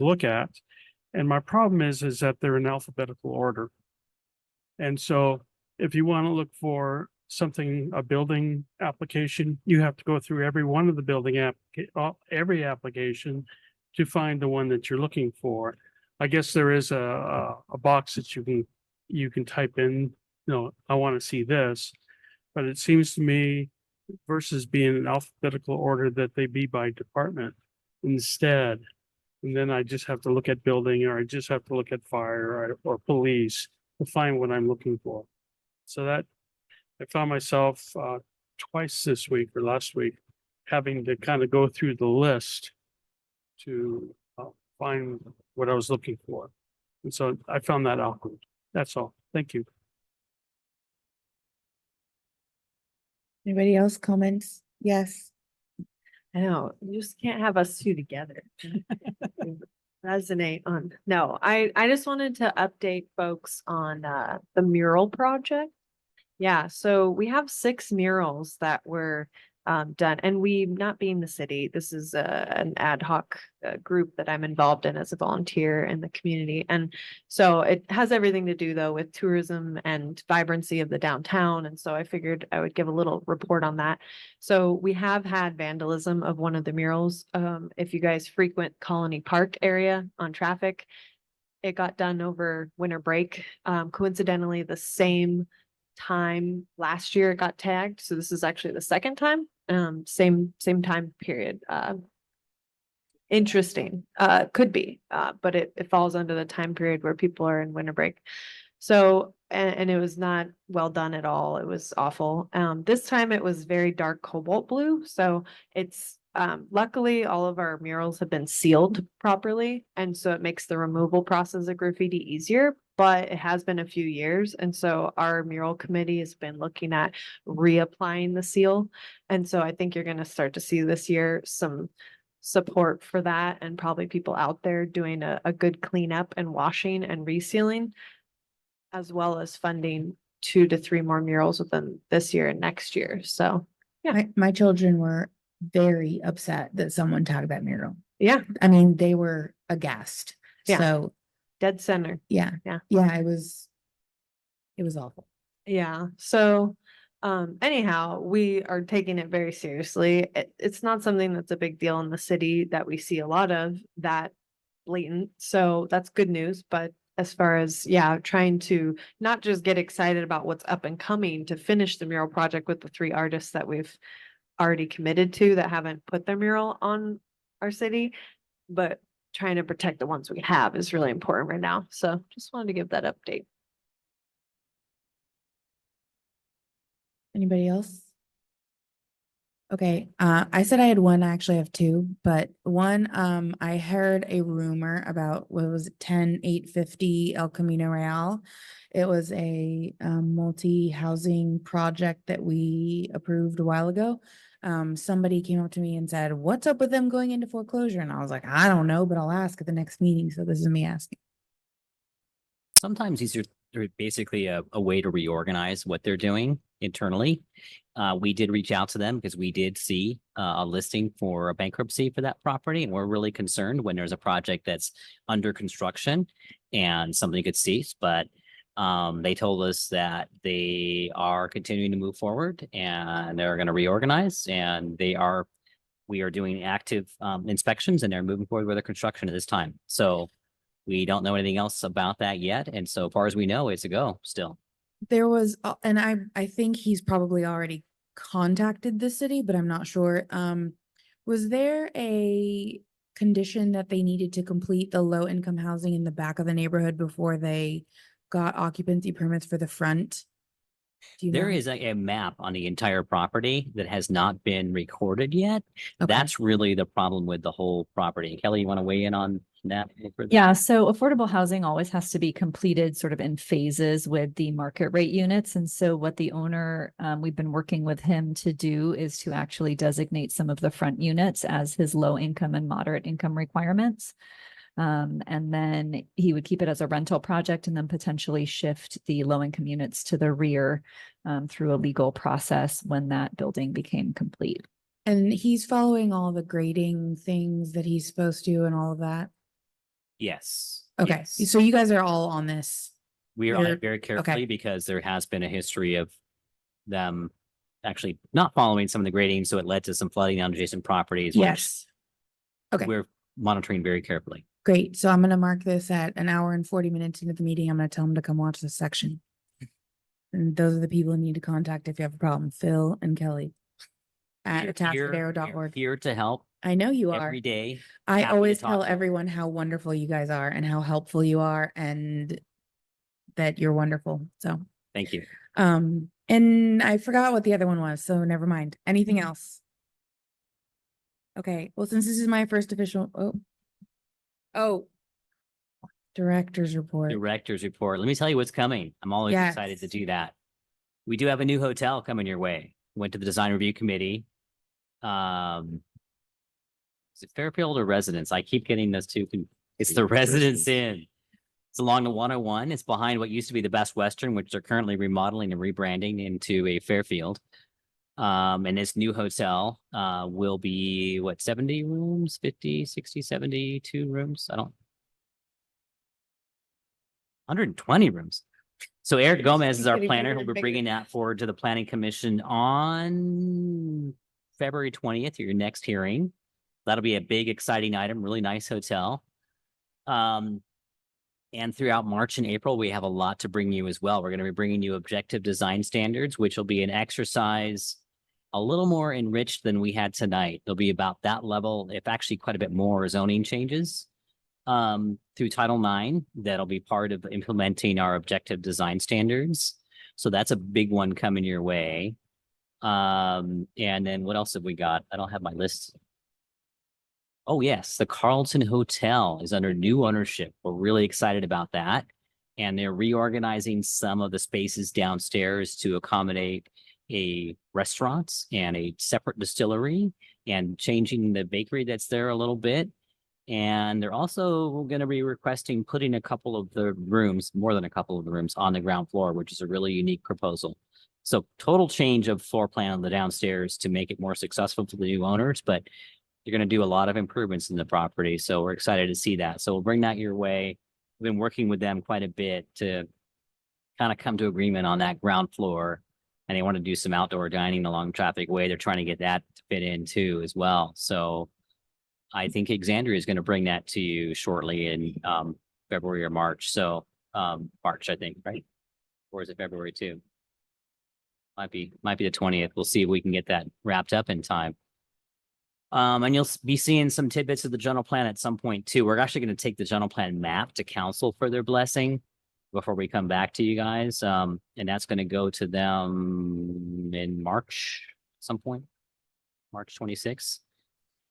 look at. And my problem is that they're in alphabetical order. And so if you want to look for something, a building application, you have to go through every one of the every application to find the one that you're looking for. I guess there is a box that you can type in, I want to see this, but it seems to me versus being in alphabetical order that they be by department instead. And then I just have to look at building or I just have to look at fire or police to find what I'm looking for. So that I found myself twice this week or last week having to kind of go through the list to find what I was looking for. And so I found that awkward. That's all. Thank you. Anybody else comments? Yes. I know, you just can't have us two together. Resonate on, no, I just wanted to update folks on the mural project. Yeah, so we have 6 murals that were done, and we, not being the city, this is an ad hoc group that I'm involved in as a volunteer in the community. And so it has everything to do though with tourism and vibrancy of the downtown. And so I figured I would give a little report on that. So we have had vandalism of one of the murals. If you guys frequent Colony Park area on Traffic, it got done over winter break. Coincidentally, the same time last year it got tagged. So this is actually the second time. Same time period. Interesting. Could be, but it falls under the time period where people are in winter break. So, and it was not well done at all. It was awful. This time it was very dark cobalt blue. So it's, luckily all of our murals have been sealed properly. And so it makes the removal process of graffiti easier, but it has been a few years. And so our mural committee has been looking at reapplying the seal. And so I think you're going to start to see this year some support for that, and probably people out there doing a good cleanup and washing and resealing, as well as funding 2 to 3 more murals within this year and next year. So, yeah. My children were very upset that someone tagged that mural. Yeah, I mean, they were aghast. Yeah. So, dead center. yeah. Yeah. Yeah, it was awful. Yeah. So, anyhow, we are taking it very seriously. It's not something that's a big deal in the city that we see a lot of that blatant. So that's good news. But as far as, yeah, trying to not just get excited about what's up and coming to finish the mural project with the 3 artists that we've already committed to that haven't put their mural on our city, but trying to protect the ones we have is really important right now. So just wanted to give that update. Anybody else? Okay, I said I had one, I actually have 2, but one, I heard a rumor about, what was it, 10-850 El Camino Real. It was a multi-housing project that we approved a while ago. Somebody came up to me and said, "What's up with them going into foreclosure?" And I was like, "I don't know, but I'll ask at the next meeting." So this is me asking. Sometimes these are they're basically a way to reorganize what they're doing internally. We did reach out to them because we did see a listing for a bankruptcy for that property, and we're really concerned when there's a project that's under construction and something could cease. But they told us that they are continuing to move forward and they're going to reorganize, and we are doing active inspections, and they're moving forward with their construction at this time. So we don't know anything else about that yet. And so far as we know, it's a go still. There was, and I think he's probably already contacted the city, but I'm not sure. Was there a condition that they needed to complete the low income housing in the back of the neighborhood before they got occupancy permits for the front? Do you There know? is a map on the entire property that has not been recorded yet. Okay. That's really the problem with the whole property. Kelly, you want to weigh in on that? Yeah, so affordable housing always has to be completed sort of in phases with the market rate units. And so what the owner, we've been working with him to do is to actually designate some of the front units as his low income and moderate income requirements. And then he would keep it as a rental project and then potentially shift the low income units to the rear through a legal process when that building became complete. And he's following all the grading things that he's supposed to and all of that. Yes. Okay, yes. so you guys are all on this. We are on You're- it very carefully because there has been a history of them actually not following some of the grading. So it led to some flooding on adjacent properties. which Yes. Okay. We're monitoring very carefully. Great. So I'm gonna mark this at 1 hour and 40 minutes into the meeting. I'm gonna tell them to come watch this section. And those are the people you need to contact if you have a problem, Phil and Kelly at We're atascadero.org. here to help I know you are. every day. I happy to always talk tell to them. everyone how wonderful you guys are and how helpful you are and that you're wonderful. So, Thank you. and I forgot what the other one was, so never mind. Anything Mm-hmm. else? Okay, well, since this is my first official, director's report. Director's report. Let me tell you what's coming. I'm always excited to Yes. do that. We do have a new hotel coming your way. Went to the design review committee. Is it Fairfield or Residence? I keep getting those two. It's the Residence Inn. It's along the 101. It's behind what used to be the Best Western, which they're currently remodeling and rebranding into a Fairfield. And this new hotel will be what, 70 rooms, 50, 60, 72 rooms? 120 rooms. So Eric Gomez is our Getting planner. bigger He'll and be bigger. bringing that forward to the planning commission on February 20th, your next hearing. That'll be a big, exciting item, really nice hotel. And throughout March and April, we have a lot to bring you as well. We're going to be bringing you objective design standards, which will be an exercise a little more enriched than we had tonight. There'll be about that level, if actually quite a bit more zoning changes through Title IX that'll be part of implementing our objective design standards. So that's a big one coming your way. And then what else have we got? I don't have my list. Oh, yes, the Carlton Hotel is under new ownership. We're really excited about that. And they're reorganizing some of the spaces downstairs to accommodate a restaurant and a separate distillery and changing the bakery that's there a little bit. And they're also going to be requesting putting a couple of the rooms, more than a couple of the rooms, on the ground floor, which is a really unique proposal. So total change of floor plan on the downstairs to make it more successful for the new owners, but you're going to do a lot of improvements in the property. So we're excited to see that. So we'll bring that your way. We've been working with them quite a bit to kind of come to agreement on that ground floor. And they want to do some outdoor dining along Traffic Way. They're trying to get that to fit in too as well. So I think Exandria is going to bring that to you shortly in February or March. So March, I think, right? Or is it February too? Might be the 20th. We'll see if we can get that wrapped up in time. And you'll be seeing some tidbits of the general plan at some point too. We're actually going to take the general plan map to council for their blessing before we come back to you guys. And that's going to go to them in March, some point, March 26th.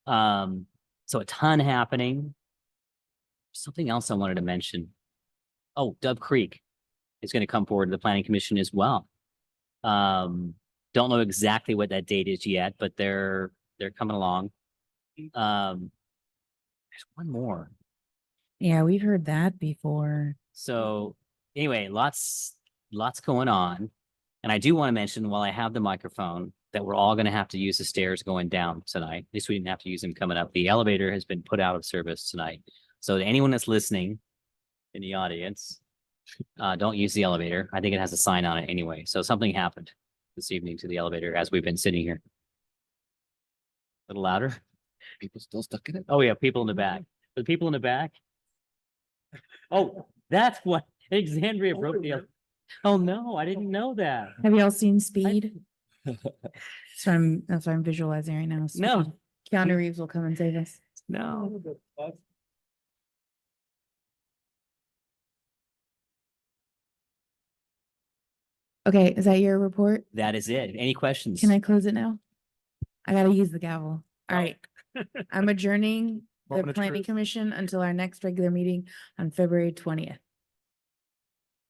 So a ton happening. Something else I wanted to mention. Oh, Dove Creek is going to come forward to the planning commission as well. Don't know exactly what that date is yet, but they're coming along. There's one more. Yeah, we've heard that before. So anyway, lots going on. And I do want to mention, while I have the microphone, that we're all going to have to use the stairs going down tonight. At least we didn't have to use them coming up. The elevator has been put out of service tonight. So to anyone that's listening in the audience, don't use the elevator. I think it has a sign on it anyway. So something happened this evening to the elevator as we've been sitting here. A little louder. People still stuck in it? Oh yeah, people in the back. The people in the back. Oh, that's what Exandria broke the. Oh no, I didn't know that. Have y'all seen Speed? That's what I'm visualizing right now. No. Keanu Reeves will come and save us. No. Okay, is that your report? That is it. Any questions? Can I close it now? I gotta use the gavel. All right. I'm adjourning the Moment of planning truth. commission until our next regular meeting on February 20th.